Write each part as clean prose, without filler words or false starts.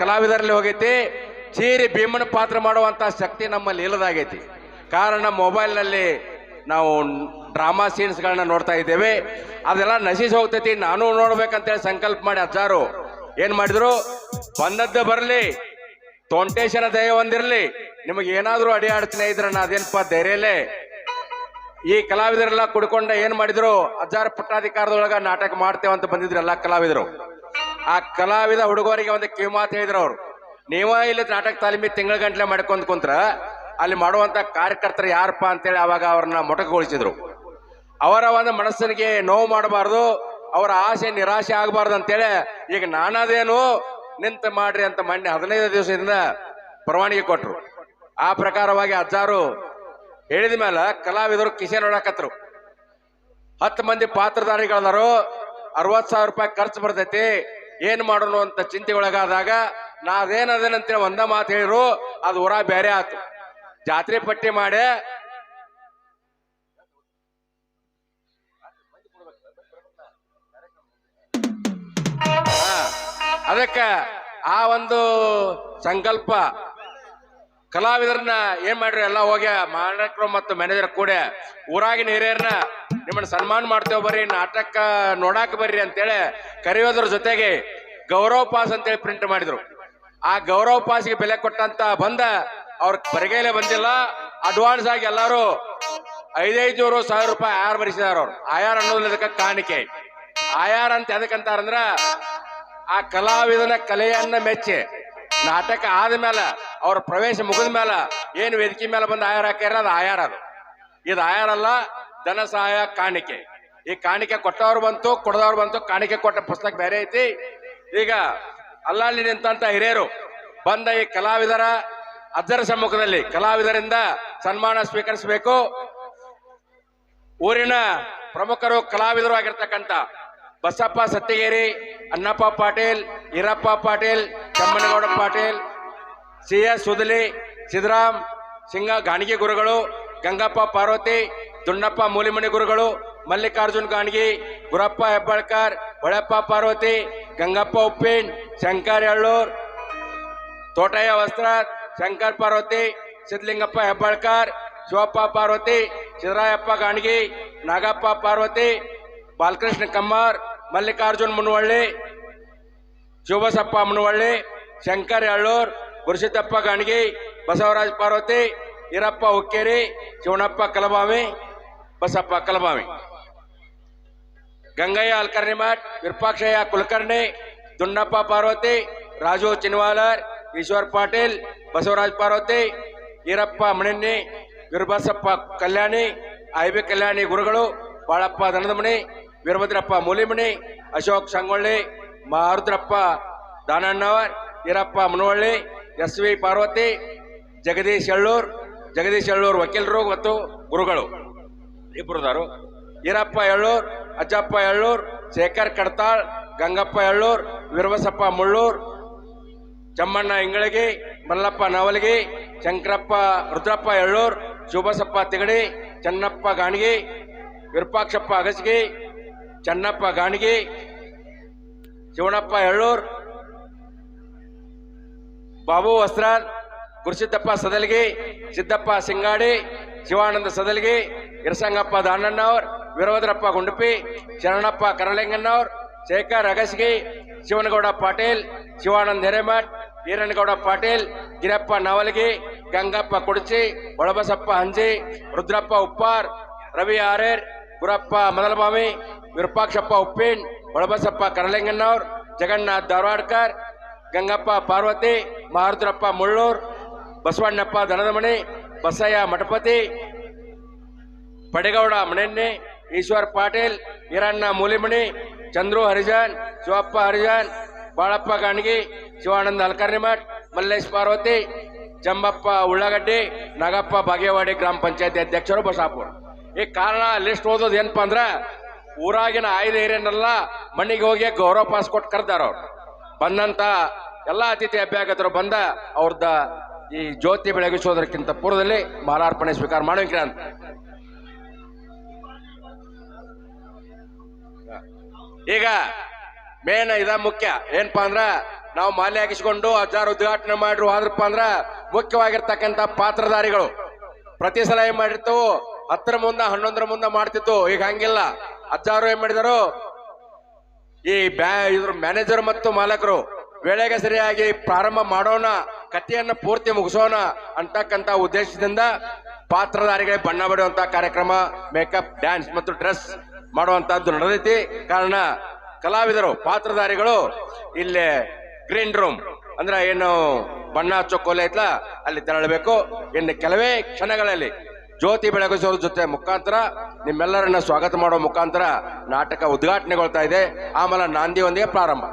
ಕಲಾವಿದರಲ್ಲಿ ಹೋಗೈತಿ. ಚೀರಿ ಭೀಮನ ಪಾತ್ರ ಮಾಡುವಂತ ಶಕ್ತಿ ನಮ್ಮಲ್ಲಿ ಇಲ್ಲದಾಗೈತಿ. ಕಾರಣ ಮೊಬೈಲ್ನಲ್ಲಿ ನಾವು ಡ್ರಾಮಾ ಸೀನ್ಸ್ಗಳನ್ನ ನೋಡ್ತಾ ಇದ್ದೇವೆ. ಅದೆಲ್ಲ ನಶಿಸಿ ಹೋಗ್ತೈತಿ. ನಾನು ನೋಡ್ಬೇಕಂತೇಳಿ ಸಂಕಲ್ಪ ಮಾಡಿ ಅಜ್ಜಾರು ಏನ್ ಮಾಡಿದ್ರು, ಬಂದದ್ದ ಬರಲಿ, ತೋಂಟೇಶನ ದಯ ಹೊಂದಿರಲಿ, ನಿಮಗೆ ಏನಾದ್ರೂ ಅಡಿ ಅಡಚಣೆ ಇದ್ರೆ ನಾ ಅದೇನಪ್ಪ ಧೈರ್ಯಲೇ ಈ ಕಲಾವಿದರೆಲ್ಲ ಕುಡ್ಕೊಂಡ ಏನ್ ಮಾಡಿದ್ರು, ಅಜ್ಜಾರ ಪಟ್ಟಾಧಿಕಾರದೊಳಗ ನಾಟಕ ಮಾಡ್ತೇವೆ ಅಂತ ಬಂದಿದ್ರು ಎಲ್ಲಾ ಕಲಾವಿದರು. ಆ ಕಲಾವಿದ ಹುಡುಗರಿಗೆ ಒಂದು ಕಿವಿಮಾತು ಹೇಳಿದ್ರು ಅವ್ರು, ನೀವ ಇಲ್ಲಿ ನಾಟಕ ತಾಲೀಮಿ ತಿಂಗಳ ಗಂಟ್ಲೆ ಮಾಡ್ಕೊಂಡ್ ಕುಂತ್ರ ಅಲ್ಲಿ ಮಾಡುವಂತ ಕಾರ್ಯಕರ್ತರು ಯಾರಪ್ಪ ಅಂತೇಳಿ ಅವಾಗ ಅವ್ರನ್ನ ಮೊಟಕುಗೊಳಿಸಿದ್ರು. ಅವರ ಒಂದು ಮನಸ್ಸಿಗೆ ನೋವು ಮಾಡಬಾರ್ದು, ಅವರ ಆಸೆ ನಿರಾಶೆ ಆಗಬಾರ್ದು ಅಂತೇಳಿ ಈಗ ನಾನದೇನು ನಿಂತ ಮಾಡ್ರಿ ಅಂತ ಮೊನ್ನೆ 15 ದಿವಸದಿಂದ ಪರವಾನಗಿ ಕೊಟ್ರು. ಆ ಪ್ರಕಾರವಾಗಿ ಅಜ್ಜಾರು ಹೇಳಿದ ಮೇಲೆ ಕಲಾವಿದರು ಕಿಸೆ ನೋಡಕತ್ರು. 10 ಮಂದಿ ಪಾತ್ರಧಾರಿಗಳದಾರು, 60,000 ರೂಪಾಯಿ ಖರ್ಚು ಬರ್ತೈತಿ, ಏನ್ ಮಾಡೋಣ ಅಂತ ಚಿಂತೆ ಒಳಗಾದಾಗ ನಾವೇನದೇನಂತೇಳಿ ಒಂದ ಮಾತು ಹೇಳಿರು. ಅದು ಊರ ಬೇರೆ ಆತು. ಜಾತ್ರೆ ಪಟ್ಟಿ ಮಾಡಿ ಅದಕ್ಕ ಆ ಒಂದು ಸಂಕಲ್ಪ ಕಲಾವಿದರನ್ನ ಏನ್ ಮಾಡ್ರಿ, ಎಲ್ಲ ಹೋಗಿ ಮಾಲಕರು ಮತ್ತು ಮ್ಯಾನೇಜರ್ ಕೂಡ ಊರಾಗಿನ ಹಿರಿಯರನ್ನ ನಿಮ್ಮನ್ನ ಸನ್ಮಾನ ಮಾಡ್ತೇವೆ, ಬರ್ರಿ ನಾಟಕ ನೋಡಾಕ ಬರ್ರಿ ಅಂತೇಳಿ ಕರೆಯೋದ್ರ ಜೊತೆಗೆ ಗೌರವ ಪಾಸ್ ಅಂತೇಳಿ ಪ್ರಿಂಟ್ ಮಾಡಿದ್ರು. ಆ ಗೌರವ ಪಾಸ್ಗೆ ಬೆಲೆ ಕೊಟ್ಟಂತ ಬಂದ ಅವ್ರ ಬರಿಗೈಲೆ ಬಂದಿಲ್ಲ, ಅಡ್ವಾನ್ಸ್ ಆಗಿ ಎಲ್ಲಾರು 5,500 ರೂಪಾಯಿ ಆಯಾರ್ ಬರಿಸಿದಾರ. ಅವ್ರು ಆಯಾರ್ ಅನ್ನೋದಕ್ಕೆ ಕಾಣಿಕೆ. ಆಯಾರ್ ಅಂತ ಎದಕ್ಕಂತಾರಂದ್ರ ಆ ಕಲಾವಿದನ ಕಲೆಯನ್ನ ಮೆಚ್ಚಿ ನಾಟಕ ಆದ್ಮೇಲೆ ಅವ್ರ ಪ್ರವೇಶ ಮುಗಿದ ಮೇಲೆ ಏನ್ ವೇದಿಕೆ ಮೇಲೆ ಬಂದು ಆಯಾರ ಹಾಕ್ಯಾರ, ಅದು ಆಯಾರ. ಅದು ಇದು ಆಯಾರಲ್ಲ, ಧನ ಸಹಾಯ ಕಾಣಿಕೆ. ಈ ಕಾಣಿಕೆ ಕೊಟ್ಟವ್ರು ಬಂತು, ಕೊಡದವ್ರು ಬಂತು. ಕಾಣಿಕೆ ಕೊಟ್ಟ ಪುಸ್ತಕ ಬೇರೆ ಐತಿ. ಈಗ ಅಲ್ಲಲ್ಲಿ ನಿಂತ ಹಿರಿಯರು ಬಂದ ಈ ಕಲಾವಿದರ ಅಜ್ಜರ ಸಮ್ಮುಖದಲ್ಲಿ ಕಲಾವಿದರಿಂದ ಸನ್ಮಾನ ಸ್ವೀಕರಿಸಬೇಕು. ಊರಿನ ಪ್ರಮುಖರು ಕಲಾವಿದರು ಆಗಿರ್ತಕ್ಕಂಥ ಬಸಪ್ಪ ಸತ್ತಿಗೇರಿ, ಅನ್ನಪ್ಪ ಪಾಟೀಲ್, ಈರಪ್ಪ ಪಾಟೀಲ್, ಚಮ್ಮನಗೌಡ ಪಾಟೀಲ್, CS ಸುದಲಿ, ಸಿದ್ದರಾಮ್ ಸಿಂಗ ಗಾಣಿಗೆ ಗುರುಗಳು, ಗಂಗಪ್ಪ ಪಾರ್ವತಿ, ದುಣ್ಣಪ್ಪ ಮೂಲಿಮಣಿ ಗುರುಗಳು, ಮಲ್ಲಿಕಾರ್ಜುನ್ ಗಾಣಿಗಿ, ಗುರಪ್ಪ ಹೆಬ್ಬಾಳ್ಕರ್, ಹೊಳೆಪ್ಪ ಪಾರ್ವತಿ, ಗಂಗಪ್ಪ ಉಪ್ಪಿನ್, ಶಂಕರ್ ಎಳ್ಳೂರ್, ತೋಟಯ್ಯ ವಸ್ತ್ರ, ಶಂಕರ್ ಪಾರ್ವತಿ, ಸಿದ್ಲಿಂಗಪ್ಪ ಹೆಬ್ಬಾಳ್ಕರ್, ಶಿವಪ್ಪ ಪಾರ್ವತಿ, ಸಿದ್ದರಾಯಪ್ಪ ಗಾಣಿಗಿ, ನಾಗಪ್ಪ ಪಾರ್ವತಿ, ಬಾಲಕೃಷ್ಣ ಕಮ್ಮಾರ್, ಮಲ್ಲಿಕಾರ್ಜುನ್ ಮುನವಳ್ಳಿ, ಶಿವಬಸಪ್ಪ ಮುನವಳ್ಳಿ, ಶಂಕರ್ ಎಳ್ಳೂರ್, ಗುರುಸಿದ್ದಪ್ಪ ಗಾಣಿಗಿ, ಬಸವರಾಜ್ ಪಾರ್ವತಿ, ಈರಪ್ಪ ಹುಕ್ಕೇರಿ, ಶಿವನಪ್ಪ ಕಲಬಾವಿ, ಬಸಪ್ಪ ಕಲಬಾವಿ, ಗಂಗಯ್ಯ ಅಲ್ಕರ್ನಿಮಠ್, ವಿರೂಪಾಕ್ಷಯ್ಯ ಕುಲಕರ್ಣಿ, ದುಣ್ಣಪ್ಪ ಪಾರ್ವತಿ, ರಾಜು ಚಿನ್ವಾಲರ್, ಈಶ್ವರ್ ಪಾಟೀಲ್, ಬಸವರಾಜ್ ಪಾರ್ವತಿ, ಈರಪ್ಪ ಮಣಿನ್ನಿ, ವೀರಬಸಪ್ಪ ಕಲ್ಯಾಣಿ, IB ಕಲ್ಯಾಣಿ ಗುರುಗಳು, ಬಾಳಪ್ಪ ದನದಮಣಿ, ವೀರಭದ್ರಪ್ಪ ಮೂಲಿಮಣಿ, ಅಶೋಕ್ ಸಂಗೊಳ್ಳಿ, ಮಾರುದ್ರಪ್ಪ ದಾನಣ್ಣವರ್, ಈರಪ್ಪ ಮುನವಳ್ಳಿ, SV ಪಾರ್ವತಿ, ಜಗದೀಶ್ ಎಳ್ಳೂರ್ ವಕೀಲರು ಮತ್ತು ಗುರುಗಳು ಇಬ್ಬರುದಾರು, ಈರಪ್ಪ ಎಳ್ಳೂರ್, ಅಜ್ಜಪ್ಪ ಎಳ್ಳೂರ್, ಶೇಖರ್ ಕಡ್ತಾಳ್, ಗಂಗಪ್ಪ ಎಳ್ಳೂರ್, ವೀರಬಸಪ್ಪ ಮುಳ್ಳೂರ್, ಚಮ್ಮಣ್ಣ ಇಂಗಳಗಿ, ಮಲ್ಲಪ್ಪ ನವಲಗಿ, ಶಂಕರಪ್ಪ ರುದ್ರಪ್ಪ ಎಳ್ಳೂರ್, ಶಿವಬಸಪ್ಪ ತಿಗಡಿ, ಚನ್ನಪ್ಪ ಗಾಣಿಗಿ, ವಿರೂಪಾಕ್ಷಪ್ಪ ಅಗಸ್ಗಿ, ಚನ್ನಪ್ಪ ಗಾಣಿಗಿ, ಶಿವನಪ್ಪ ಎಳ್ಳೂರ್, ಬಾಬು ವಸ್ತ್ರಾಲ್, ಗುರುಸಿದ್ದಪ್ಪ ಸದಲ್ಗಿ, ಸಿದ್ದಪ್ಪ ಸಿಂಗಾಡಿ, ಶಿವಾನಂದ ಸದಲ್ಗಿ, ಇರಸಂಗಪ್ಪ ದಾನಣ್ಣವ್ರ, ವೀರಭದ್ರಪ್ಪ ಗುಂಡಪಿ, ಶರಣಪ್ಪ ಕರಲಿಂಗಣ್ಣವ್ರ, ಶೇಖರ್ ಅಗಸ್ಗಿ, ಶಿವನಗೌಡ ಪಾಟೀಲ್, ಶಿವಾನಂದ ಹಿರೇಮಠ್, ಈರಣ್ಣಗೌಡ ಪಾಟೀಲ್, ಗಿರಪ್ಪ ನವಲಗಿ, ಗಂಗಪ್ಪ ಕುಡಚಿ, ಒಳಬಸಪ್ಪ ಹಂಜಿ, ರುದ್ರಪ್ಪ ಉಪ್ಪಾರ್, ರವಿ ಆರೇರ್, ಗುರಪ್ಪ ಮದಲಬಾವಿ, ವಿರೂಪಾಕ್ಷಪ್ಪ ಉಪ್ಪಿನ್, ಒಳಬಸಪ್ಪ ಕರಲಿಂಗಣ್ಣವ್ರ, ಜಗನ್ನಾಥ್ ಧಾರವಾಡ್ಕರ್, ಗಂಗಪ್ಪ ಪಾರ್ವತಿ, ಮಾರುದ್ರಪ್ಪ ಮುಳ್ಳೂರ್, ಬಸವಣ್ಣಪ್ಪ ದನದಮಣಿ, ಬಸಯ್ಯ ಮಠಪತಿ, ಪಡೆಗೌಡ ಮಣೆನ್ನಿ, ಈಶ್ವರ್ ಪಾಟೀಲ್, ಈರಣ್ಣ ಮೂಲಿಮಣಿ, ಚಂದ್ರು ಹರಿಜನ್, ಶಿವಪ್ಪ ಹರಿಜನ್, ಬಾಳಪ್ಪ ಗಾಣಿಗಿ, ಶಿವಾನಂದ ಅಲ್ಕರ್ನಿಮಠ್, ಮಲ್ಲೇಶ್ ಪಾರ್ವತಿ, ಜಂಬಪ್ಪ ಉಳ್ಳಾಗಡ್ಡಿ, ನಾಗಪ್ಪ ಬಾಗೇವಾಡಿ ಗ್ರಾಮ ಪಂಚಾಯತಿ ಅಧ್ಯಕ್ಷರು ಬಸಾಪುರ. ಈ ಕಾರಣ ಲಿಸ್ಟ್ ಓದೋದು ಏನಪ್ಪಾ ಅಂದ್ರ ಊರಾಗಿನ ಆಯ್ದ ಏರಿಯನ್ನೆಲ್ಲ ಮಣ್ಣಿಗೆ ಹೋಗಿ ಗೌರವ ಪಾಸ್ ಕೊಟ್ಟು ಕರ್ದಾರ. ಅವ್ರು ಬಂದಂತ ಎಲ್ಲಾ ಅತಿಥಿ ಅಭ್ಯಾಗತರು ಬಂದ ಅವ್ರದ ಈ ಜ್ಯೋತಿ ಬೆಳಗಿಸೋದಕ್ಕಿಂತ ಪೂರ್ವದಲ್ಲಿ ಮಾಲಾರ್ಪಣೆ ಸ್ವೀಕಾರ ಮಾಡೋಕೆ ಅಂತ ಈಗ ಮೇನ್ ಇದ ಮುಖ್ಯ ಏನಪ್ಪಾ ಅಂದ್ರ ನಾವು ಮಾಲೆ ಹಾಕಿಸ್ಕೊಂಡು ಅಜ್ಜಾರು ಉದ್ಘಾಟನೆ ಮಾಡ್ರು ಆದ್ರಪ್ಪ ಅಂದ್ರ ಮುಖ್ಯವಾಗಿರ್ತಕ್ಕಂಥ ಪಾತ್ರಧಾರಿಗಳು ಪ್ರತಿ ಸಲ ಏನ್ ಮಾಡಿರ್ತು 10ರ ಮುಂದೆ 11ರ ಮುಂದೆ ಮಾಡ್ತಿತ್ತು. ಈಗ ಹಂಗಿಲ್ಲ. ಅಜ್ಜಾರು ಏನ್ ಮಾಡಿದಾರು, ಈ ಇದ್ರ ಮ್ಯಾನೇಜರ್ ಮತ್ತು ಮಾಲಕರು ವೇಳೆಗೆ ಸರಿಯಾಗಿ ಪ್ರಾರಂಭ ಮಾಡೋಣ, ಕಥೆಯನ್ನ ಪೂರ್ತಿ ಮುಗಿಸೋಣ ಅಂತಕ್ಕಂಥ ಉದ್ದೇಶದಿಂದ ಪಾತ್ರಧಾರಿಗಳಿಗೆ ಬಣ್ಣ ಬಡಿಯುವಂತ ಕಾರ್ಯಕ್ರಮ, ಮೇಕಪ್, ಡ್ಯಾನ್ಸ್ ಮತ್ತು ಡ್ರೆಸ್ ಮಾಡುವಂತಹದ್ದು ನಡೆದೈತಿ. ಕಾರಣ ಕಲಾವಿದರು ಪಾತ್ರಧಾರಿಗಳು ಇಲ್ಲೇ ಗ್ರೀನ್ ರೂಮ್ ಅಂದ್ರೆ ಏನು ಬಣ್ಣ ಹಚ್ಚೋ ಕೊಲೆ ಐತ್ಲ ಅಲ್ಲಿ ತೆರಳಬೇಕು. ಇನ್ನು ಕೆಲವೇ ಕ್ಷಣಗಳಲ್ಲಿ ಜ್ಯೋತಿ ಬೆಳಗಿಸೋರ ಜೊತೆ ಮುಖಾಂತರ ನಿಮ್ಮೆಲ್ಲರನ್ನ ಸ್ವಾಗತ ಮಾಡೋ ಮುಖಾಂತರ ನಾಟಕ ಉದ್ಘಾಟನೆಗೊಳ್ತಾ ಇದೆ. ಆಮೇಲೆ ನಾಂದಿಯೊಂದಿಗೆ ಪ್ರಾರಂಭ.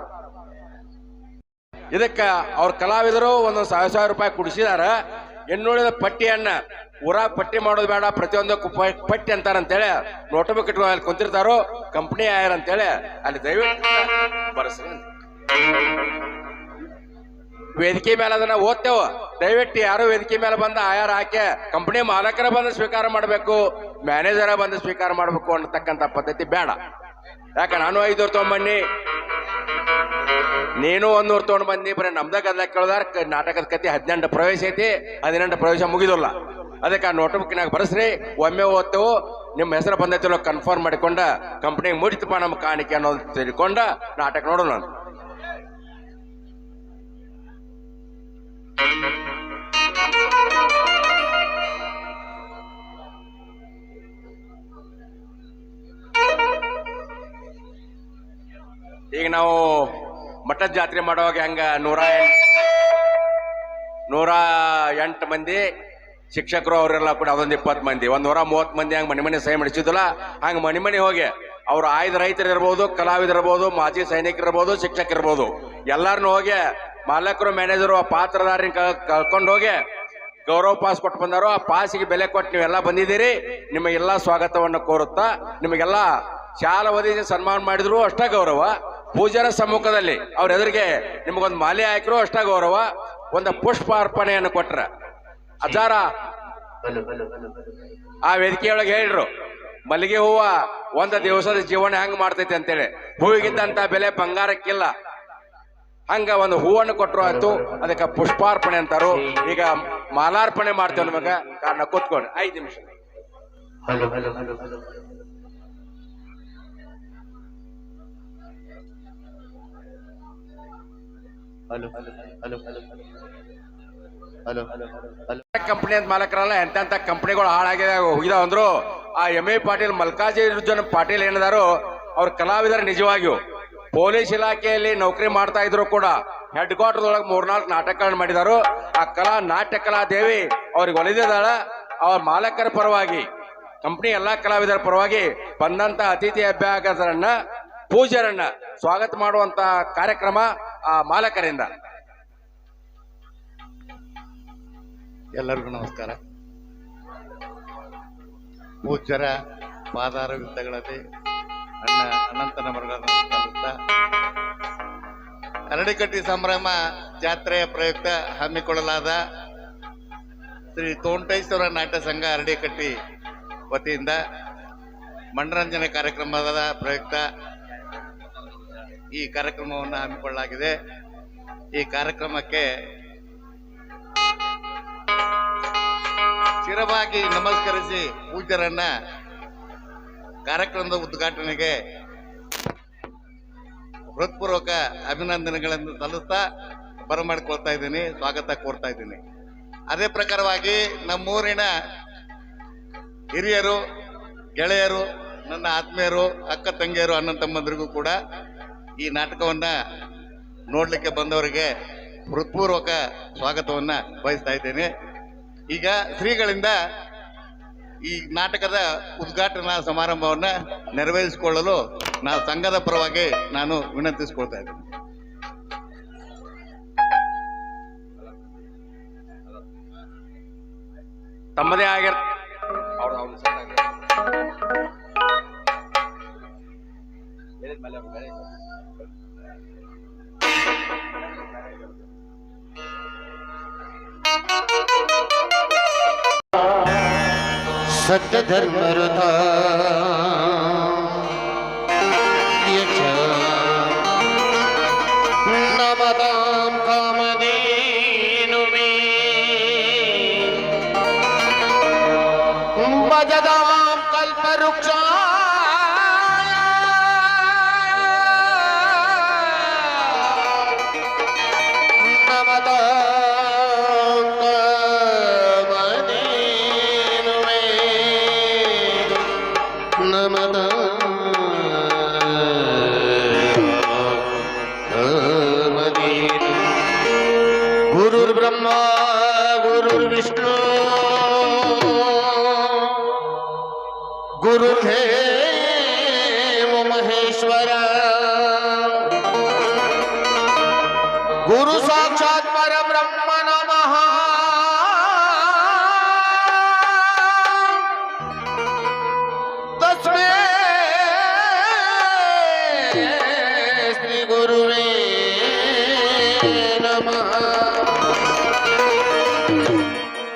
ಇದಕ್ಕ ಅವ್ರ ಕಲಾವಿದರು ಒಂದೊಂದು 1,000 ರೂಪಾಯಿ ಕುಡಿಸಿದಾರ. ಇನ್ನುಳಿದ ಪಟ್ಟಿಯನ್ನ ಊರಾಗ ಪಟ್ಟಿ ಮಾಡೋದು ಬೇಡ, ಪ್ರತಿಯೊಂದಕ್ಕೂ ಪಟ್ಟಿ ಅಂತಾರಂತೇಳಿ ನೋಟ್ಬುಕ್ ಇಟ್ಕೊಂಡು ಅಲ್ಲಿ ಕುಂತಿರ್ತಾರೋ ಕಂಪ್ನಿ ಆಯರ್ ಅಂತೇಳಿ ಅಲ್ಲಿ ದಯವಿಟ್ಟು ಬರಸ್ರಿ. ವೇದಿಕೆ ಮೇಲೆ ಅದನ್ನ ಓದ್ತೇವ. ದಯವಿಟ್ಟು ಯಾರು ವೇದಿಕೆ ಮೇಲೆ ಬಂದ ಆಯಾರ ಹಾಕಿ ಕಂಪನಿ ಮಾಲಕರ ಬಂದು ಸ್ವೀಕಾರ ಮಾಡಬೇಕು, ಮ್ಯಾನೇಜರ ಬಂದು ಸ್ವೀಕಾರ ಮಾಡಬೇಕು ಅನ್ನತಕ್ಕಂಥ ಪದ್ಧತಿ ಬೇಡ. ಯಾಕ ನಾನು 500 ತಗೊಂಡ್ಬನ್ನಿ, ನೀನು 100 ತಗೊಂಡ್ ಬಂದಿ, ಬರೀ ನಮ್ದ ಗದ್ಲ ಕೇಳಿದಾರ. ನಾಟಕದ ಕತೆ 18 ಪ್ರವೇಶ ಐತಿ, 18 ಪ್ರವೇಶ ಮುಗಿದಿಲ್ಲ. ಅದಕ್ಕೆ ಆ ನೋಟ್ಬುಕ್ನಾಗ ಬರಸ್ರಿ. ಒಮ್ಮೆ ಓದ್ತೇವು, ನಿಮ್ಮ ಹೆಸರು ಬಂದೈತಿಲ್ಲ ಕನ್ಫರ್ಮ್ ಮಾಡಿಕೊಂಡ ಕಂಪ್ನಿಗೆ ಮುಡಿತಪ್ಪ ನಮ್ಮ ಕಾಣಿಕೆ ಅನ್ನೋದು ತಿಳ್ಕೊಂಡ ನಾಟಕ ನೋಡೋಣ. ಈಗ ನಾವು ಮಠದ ಜಾತ್ರೆ ಮಾಡುವಾಗ ಹಂಗ 108 ಮಂದಿ ಶಿಕ್ಷಕರು ಅವರೆಲ್ಲ ಕೂಡ ಅದೊಂದು 20 ಮಂದಿ, 130 ಮಂದಿ ಹಂಗ ಮನೆ ಸಹಿ ಮಾಡಿಸಿದ್ದಿಲ್ಲ. ಹಂಗ ಮನೆ ಹೋಗಿ ಅವ್ರು ಆಯ್ದ ರೈತರು ಇರ್ಬೋದು, ಕಲಾವಿದರು ಇರ್ಬೋದು, ಮಾಜಿ ಸೈನಿಕರು ಇರ್ಬೋದು, ಶಿಕ್ಷಕರಿರ್ಬೋದು, ಎಲ್ಲಾರನ್ನು ಹೋಗಿ ಮಾಲಕರು ಮ್ಯಾನೇಜರು ಆ ಪಾತ್ರಧಾರಿ ಕಳ್ಕೊಂಡು ಹೋಗಿ ಗೌರವ ಪಾಸ್ ಕೊಟ್ಟು ಬಂದಾರೋ. ಆ ಪಾಸಿಗೆ ಬೆಲೆ ಕೊಟ್ಟು ನೀವೆಲ್ಲ ಬಂದಿದ್ದೀರಿ. ನಿಮಗೆಲ್ಲ ಸ್ವಾಗತವನ್ನು ಕೋರುತ್ತಾ, ನಿಮಗೆಲ್ಲ ಶಾಲ ಒದಗಿಸಿ ಸನ್ಮಾನ ಮಾಡಿದ್ರು ಅಷ್ಟ ಗೌರವ. ಪೂಜಾರ ಸಮ್ಮುಖದಲ್ಲಿ ಅವ್ರ ಎದುರಿಗೆ ನಿಮಗೊಂದು ಮಾಲೆ ಹಾಕಿದ್ರು ಅಷ್ಟ ಗೌರವ. ಒಂದು ಪುಷ್ಪ ಅರ್ಪಣೆಯನ್ನು ಕೊಟ್ರ ಅಜಾರ ಆ ವೇದಿಕೆಯೊಳಗೆ ಹೇಳಿದ್ರು, ಮಲ್ಲಿಗೆ ಹೂವ ಒಂದು ದಿವಸದ ಜೀವನ ಹೆಂಗ್ ಮಾಡ್ತೈತಿ ಅಂತೇಳಿ. ಹೂವಿಗಿದ್ದಂತ ಬೆಲೆ ಬಂಗಾರಕ್ಕಿಲ್ಲ. ಹಂಗ ಒಂದು ಹೂವನ್ನು ಕೊಟ್ಟರು ಆಯ್ತು, ಅದಕ್ಕೆ ಪುಷ್ಪಾರ್ಪಣೆ ಅಂತಾರು. ಈಗ ಮಾಲಾರ್ಪಣೆ ಮಾಡ್ತೇವೆ ನಮಗ. ಕಾರಣ ಕೂತ್ಕೊಂಡು 5 ನಿಮಿಷ. ಕಂಪನಿ ಅಂತ ಮಾಲಕರಲ್ಲ, ಎಂತ ಕಂಪನಿಗಳು ಹಾಳಾಗಿದೆ ಹೋಗಿದಾವ ಅಂದ್ರು. ಆ MA ಪಾಟೀಲ್, ಮಲ್ಕಾಜಿರ್ಜುನ್ ಪಾಟೀಲ್ ಏನಿದಾರು, ಅವ್ರ ಕಲಾವಿದರ ನಿಜವಾಗಿಯೂ ಪೊಲೀಸ್ ಇಲಾಖೆಯಲ್ಲಿ ನೌಕರಿ ಮಾಡ್ತಾ ಇದ್ರು ಕೂಡ ಹೆಡ್ ಕ್ವಾರ್ಟರ್ ಒಳಗೆ 3-4 ನಾಟಕಗಳನ್ನು ಮಾಡಿದಾರು. ಆ ನಾಟ್ಯ ಕಲಾ ದೇವಿ ಅವ್ರಿಗೆ ಒಲಿದಿದ್ದಾಳ. ಅವ್ರ ಮಾಲಕರ ಪರವಾಗಿ, ಕಂಪನಿ ಎಲ್ಲಾ ಕಲಾವಿದರ ಪರವಾಗಿ ಬಂದಂತ ಅತಿಥಿ ಅಭ್ಯಾಗತರನ್ನ, ಪೂಜ್ಯರನ್ನ ಸ್ವಾಗತ ಮಾಡುವಂತ ಕಾರ್ಯಕ್ರಮ ಆ ಮಾಲಕರಿಂದ. ಎಲ್ಲರಿಗೂ ನಮಸ್ಕಾರ. ಪೂಜ್ಯರ ಪಾದಾರ ವಿತ್ತಗಳಲ್ಲಿ ಅನಂತ ನಮನಗಳನ್ನು ಸಲ್ಲಿಸುತ್ತಾ, ಅರಳಿಕಟ್ಟಿ ಸಂಭ್ರಮ ಜಾತ್ರೆಯ ಪ್ರಯುಕ್ತ ಹಮ್ಮಿಕೊಳ್ಳಲಾದ ಶ್ರೀ ತೋಂಟೇಶ್ವರ ನಾಟ್ಯ ಸಂಘ ಅರಳಿಕಟ್ಟಿ ವತಿಯಿಂದ ಮನರಂಜನೆ ಕಾರ್ಯಕ್ರಮದ ಪ್ರಯುಕ್ತ ಈ ಕಾರ್ಯಕ್ರಮವನ್ನು ಹಮ್ಮಿಕೊಳ್ಳಲಾಗಿದೆ. ಈ ಕಾರ್ಯಕ್ರಮಕ್ಕೆ ಶಿರವಾಗಿ ನಮಸ್ಕರಿಸಿ ಪೂಜ್ಯರನ್ನ ಕಾರ್ಯಕ್ರಮದ ಉದ್ಘಾಟನೆಗೆ ಹೃತ್ಪೂರ್ವಕ ಅಭಿನಂದನೆಗಳನ್ನು ಸಲ್ಲಿಸ್ತಾ ಬರಮಾಡಿಕೊಳ್ತಾ ಇದ್ದೀನಿ, ಸ್ವಾಗತ ಕೋರ್ತಾ ಇದ್ದೀನಿ. ಅದೇ ಪ್ರಕಾರವಾಗಿ ನಮ್ಮೂರಿನ ಹಿರಿಯರು, ಗೆಳೆಯರು, ನನ್ನ ಆತ್ಮೀಯರು, ಅಕ್ಕ ತಂಗಿಯರು, ಅಣ್ಣ ತಮ್ಮಂದರಿಗೂ ಕೂಡ ಈ ನಾಟಕವನ್ನ ನೋಡ್ಲಿಕ್ಕೆ ಬಂದವರಿಗೆ ಹೃತ್ಪೂರ್ವಕ ಸ್ವಾಗತವನ್ನ ಬಯಸ್ತಾ ಇದ್ದೇನೆ. ಈಗ ಶ್ರೀಗಳಿಂದ ಈ ನಾಟಕದ ಉದ್ಘಾಟನಾ ಸಮಾರಂಭವನ್ನ ನೆರವೇರಿಸಿಕೊಳ್ಳಲು ಸಂಘದ ಪರವಾಗಿ ನಾನು ವಿನಂತಿಸಿಕೊಳ್ತಾ ಇದ್ದೇನೆ. ತಮ್ಮದೇ ಆಗಿರ್ सत्य धर्म रथा नमदा ಸಜದಾಂ ಕಲ್ಪವೃಕ್ಷ ನಮತ ನಮದ ಗುರುರ್ಬ್ರಹ್ಮ ಗುರುರ್ವಿಷ್ಣು ಗುರುರ್ದೇವ ಮಹೇಶ್ವರ ಗುರು ಸಾಕ್ಷಾತ್ ಪರಬ್ರಹ್ಮ ನಮಃ ತಸ್ಮೈ ಶ್ರೀ ಗುರುವೇ ನಮಃ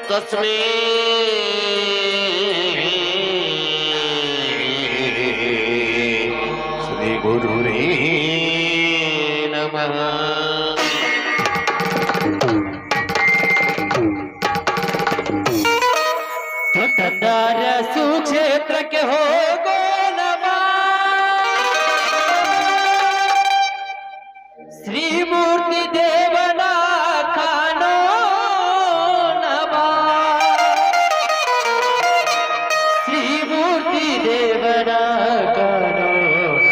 ತಸ್ಮೈ ಶ್ರೀ ಗುರುವೇ ನಮಃ ತೊಟ್ಟದಾರ ಸುಕ್ಷೇತ್ರಕ್ಕೆ ಹೋಗೋಣ ಶ್ರೀಮೂರ್ತಿ ದೇವನ ಕಾಣೋಣ ಶ್ರೀಮೂರ್ತಿ ದೇವನ ಕಾಣೋಣ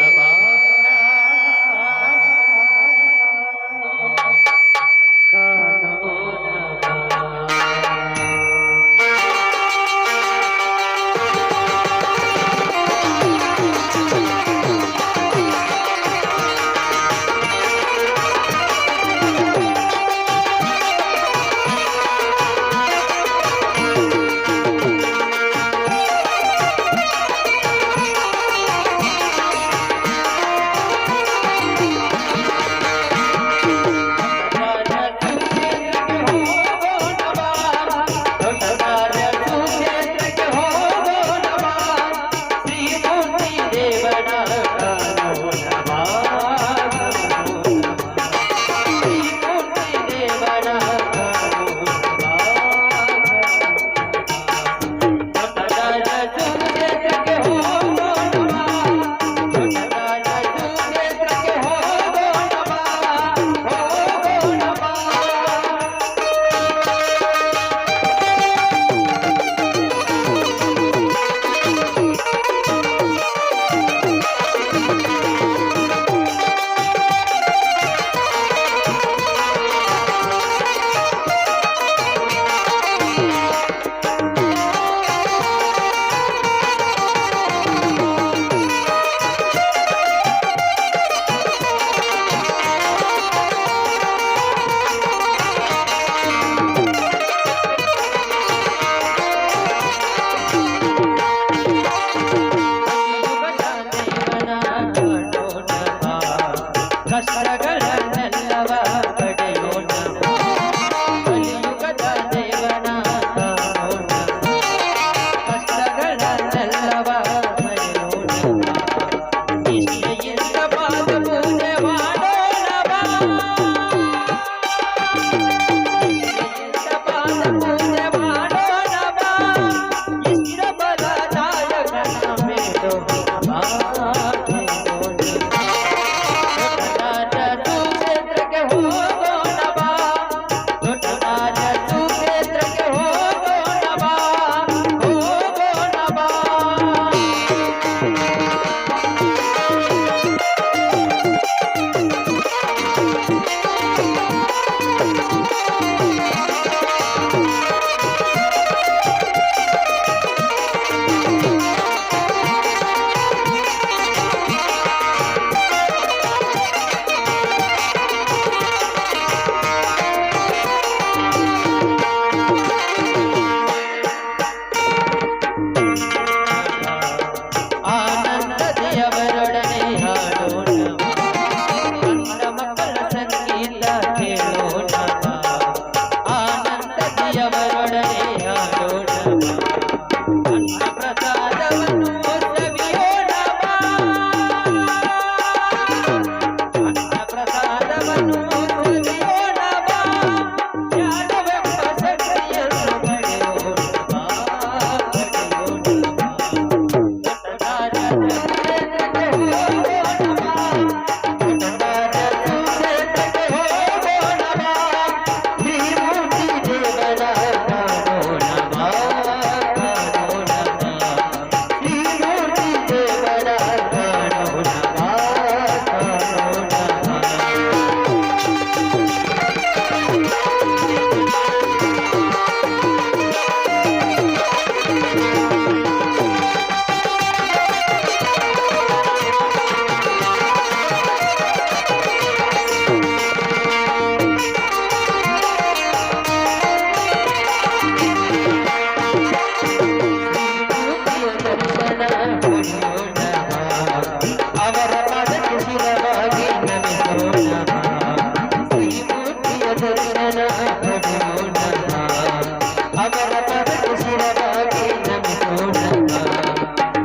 ಅವರ ಪದಕ್ಕೆ ಶಿರವಾಗಿ ನಮಿಸೋಣ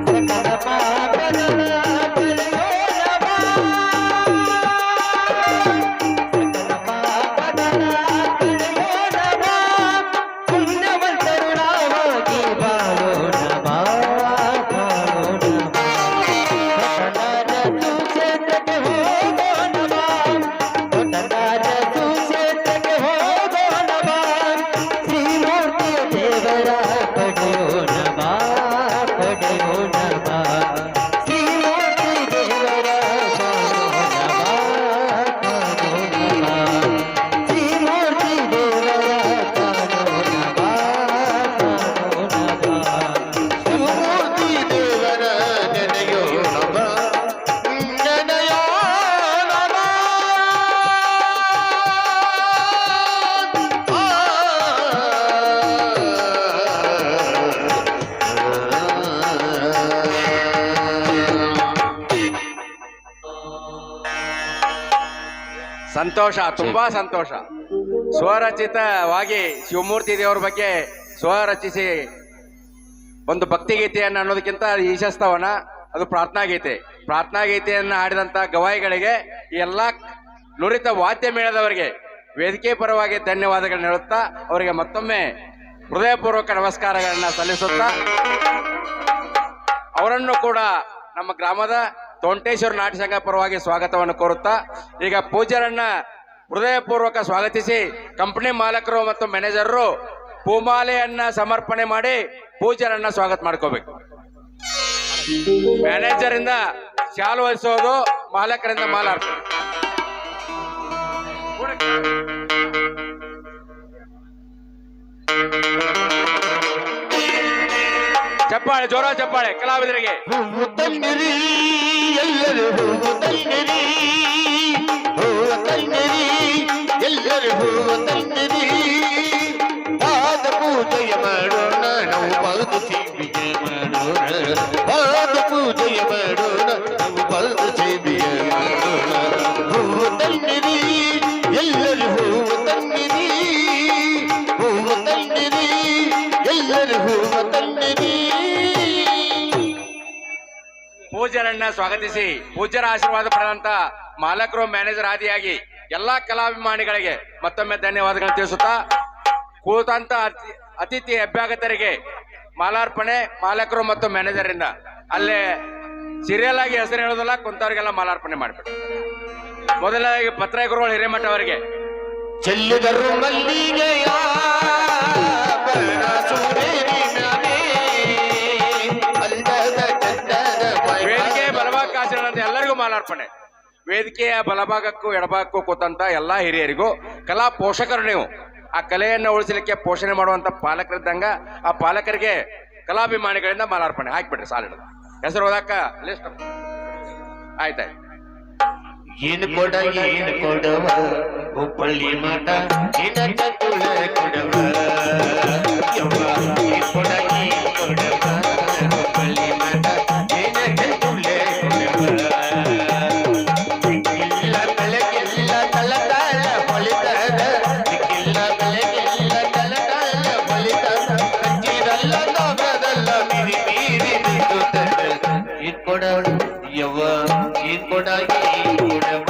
ಸಕಲ ಪಾಪಗಳ ಕಳೆಯೋಣ ಸಕಲ ಪಾಪಗಳ ಕಳೆಯೋಣ ಪುಣ್ಯವಂತರು ನಾವಾಗಿ ಬಾಳೋಣ ಸಂತೋಷ, ತುಂಬಾ ಸಂತೋಷ. ಸ್ವರಚಿತವಾಗಿ ಶಿವಮೂರ್ತಿ ದೇವರ ಬಗ್ಗೆ ಸ್ವರಚಿಸಿ ಒಂದು ಭಕ್ತಿಗೀತೆಯನ್ನು ಅನ್ನೋದಕ್ಕಿಂತ ಈಶಸ್ತವನ ಅದು ಪ್ರಾರ್ಥನಾ ಗೀತೆ. ಪ್ರಾರ್ಥನಾ ಗೀತೆಯನ್ನು ಹಾಡಿದಂತ ಗವಾಯಿಗಳಿಗೆ ಈ ಎಲ್ಲ ನುರಿತ ವಾದ್ಯ ಮೇಳದವರಿಗೆ ವೇದಿಕೆ ಪರವಾಗಿ ಧನ್ಯವಾದಗಳನ್ನ ಹೇಳುತ್ತಾ ಅವರಿಗೆ ಮತ್ತೊಮ್ಮೆ ಹೃದಯಪೂರ್ವಕ ನಮಸ್ಕಾರಗಳನ್ನ ಸಲ್ಲಿಸುತ್ತಾ ಅವರನ್ನು ಕೂಡ ನಮ್ಮ ಗ್ರಾಮದ ತೋಂಟೇಶ್ವರ ನಾಟ್ಯ ಸಂಘ ಪರವಾಗಿ ಸ್ವಾಗತವನ್ನು ಕೋರುತ್ತಾ ಈಗ ಪೂಜ್ಯರನ್ನ ಹೃದಯಪೂರ್ವಕ ಸ್ವಾಗತಿಸಿ ಕಂಪನಿ ಮಾಲಕರು ಮತ್ತು ಮ್ಯಾನೇಜರರು ಪೂಮಾಲೆಯನ್ನ ಸಮರ್ಪಣೆ ಮಾಡಿ ಪೂಜ್ಯರನ್ನ ಸ್ವಾಗತ ಮಾಡ್ಕೋಬೇಕು. ಮ್ಯಾನೇಜರ್ ಇಂದ ಶಾಲು ವಹಿಸೋದು, ಮಾಲಕರಿಂದ ಮಾಲಾರ್ಪಣೆ. ಚಪ್ಪಾಳೆ, ಜೋರ ಚಪ್ಪಾಳೆ ಕಲಾವಿದರಿಗೆ. ಹೂವು ತನ್ನಿರಿ ಎಲ್ಲರೂ ಹೂವು ತನ್ನಿರಿ, ಹೂವು ತನ್ನಿರಿ ಎಲ್ಲರೂ ಹೂವು ತನ್ನಿರಿ. ಪಾದ ಪೂಜೆಯ ಮಾಡೋಣ ನಾವು, ಪಾದ ಸೇವೆಯ ಮಾಡೋಣ. ಪಾದ ಪೂಜೆಯ ಮಾಡೋಣ ನಾವು, ಪಾದ ಸೇವೆಯ ಮಾಡೋಣ. ಹೂವು ತನ್ನಿರಿ ಎಲ್ಲರೂ ಹೂವು ತನ್ನಿರಿ, ಹೂವು ತನ್ನಿರಿ ಎಲ್ಲರೂ ಹೂವು ತನ್ನಿರಿ. ಪೂಜ್ಯರನ್ನ ಸ್ವಾಗತಿಸಿ ಪೂಜ್ಯರ ಆಶೀರ್ವಾದ ಪಡೆದಂತ ಮಾಲಕರು, ಮ್ಯಾನೇಜರ್ ಆದಿಯಾಗಿ ಎಲ್ಲಾ ಕಲಾಭಿಮಾನಿಗಳಿಗೆ ಮತ್ತೊಮ್ಮೆ ಧನ್ಯವಾದಗಳನ್ನು ತಿಳಿಸುತ್ತಾ ಕೂತಂತ ಅತಿಥಿ ಅಭ್ಯಾಗತರಿಗೆ ಮಾಲಾರ್ಪಣೆ ಮಾಲಕರು ಮತ್ತು ಮ್ಯಾನೇಜರ್ ಇಂದ ಅಲ್ಲೇ ಸೀರಿಯಲ್ ಆಗಿ ಹೆಸರು ಹೇಳೋದಿಲ್ಲ, ಕುಂತವರಿಗೆಲ್ಲ ಮಾಲಾರ್ಪಣೆ ಮಾಡಿಬಿಟ್ಟು. ಮೊದಲನೇದಾಗಿ ಪತ್ರಗುರುಗಳು ಹಿರೇಮಠ ಅವರಿಗೆ. ಚೆಲ್ಲಿದರು ಮಲ್ಲಿಗೆಯ ವೇದಿಕೆ ಬಲಭಾಗ ಆಚರಣೆ ಅಂತ ಎಲ್ಲರಿಗೂ ಮಾಲಾರ್ಪಣೆ. ವೇದಿಕೆಯ ಬಲಭಾಗಕ್ಕೂ ಎಡಭಾಗಕ್ಕೂ ಕೂತಂತ ಎಲ್ಲಾ ಹಿರಿಯರಿಗೂ, ಕಲಾ ಪೋಷಕರು ನೀವು ಆ ಕಲೆಯನ್ನು ಉಳಿಸಲಿಕ್ಕೆ ಪೋಷಣೆ ಮಾಡುವಂತ ಪಾಲಕರಿದ್ದಂಗ ಆ ಪಾಲಕರಿಗೆ ಕಲಾಭಿಮಾನಿಗಳಿಂದ ಮಾಲಾರ್ಪಣೆ ಹಾಕ್ಬಿಡ್ರಿ. ಸಾಲಿನ ಹೆಸರು ಹೋದಾಕ ಲಿಸ್ಟ್ ಆಯ್ತಾಯ್ತು. ಏನು ಕೊಡ ಏನು ಕೊಡವ ಹುಬ್ಬಳ್ಳಿ ಮಠ ನಿನಗ ತುಳ ಕೊಡವ ಯವ್ವ. ಏನು ಕೊಡ ಏನು ಕೊಡವ ಹುಬ್ಬಳ್ಳಿ ಮಠ ನಿನಗ ತುಳ ಕೊಡವ. ದಿಕ್ಕಿಲ್ಲ ಬೆಳಗಿಲ್ಲ ತಲತಾಳ ಹೊಳಿತದ, ದಿಕ್ಕಿಲ್ಲ ಬೆಳಗಿಲ್ಲ ತಲತಾಳ ಹೊಳಿತದ. ಕಚ್ಚಿರಲ್ಲ ನೋಗದಲ್ಲ ಮೀರಿ ಮೀರಿ ನಿಂತುತ್ತದೆ. ಏನು ಕೊಡ ಯವ್ವ ಏನು ಕೊಡ ಏನು ಕೊಡವ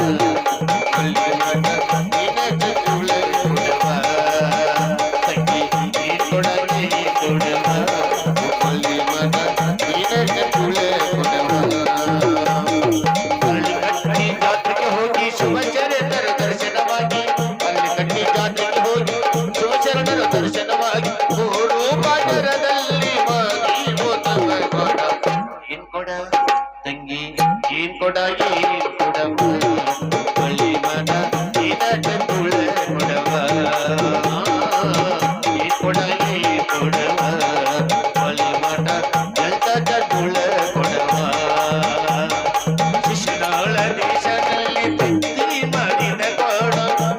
ಹುಬ್ಬಳ್ಳಿ ಮಠ ನಿನಗ ತುಳ ಕೊಡವ. ತಂಗಿ ಏನು ಕೊಡ ಏನು ಕೊಡವ ಹುಬ್ಬಳ್ಳಿ ಮಠ ನಿನಗ ತುಳ ಕೊಡವ. ಅಲ್ಲಿ ಕಟ್ಟಿ ಜಾತ್ರೆಗೆ ಹೋಗಿ ಶಿವಚರಣರ ದರ್ಶನವಾಗಿ, ಅಲ್ಲಿ ಕಟ್ಟಿ ಜಾತ್ರೆಗೆ ಹೋಗಿ ಶಿವಚರಣರ ದರ್ಶನವಾಗಿ ಮೂರು ಪಾದರದಲ್ಲಿ ಮಾಗಿ ಹೋತವ ಕೊಡ. ಏನ್ ಕೊಡ ತಂಗಿ ಏನ್ ಕೊಡ ಏನ್ ಕೊಡವ ಹುಬ್ಬಳ್ಳಿ ಮಠ ನಿನಗ ತುಳ ಕೊಡವ. ಏನ್ ಕೊಡ ಏನ್ ಕೊಡವ ಹುಬ್ಬಳ್ಳಿ ಮಠ ನಿನಗ ತುಳ ಕೊಡವ. ಶಿಶುನಾಳ ದೇಶದಲ್ಲಿ ಬಿತ್ತಿ ಮಾಡಿದ ಕೋಡ,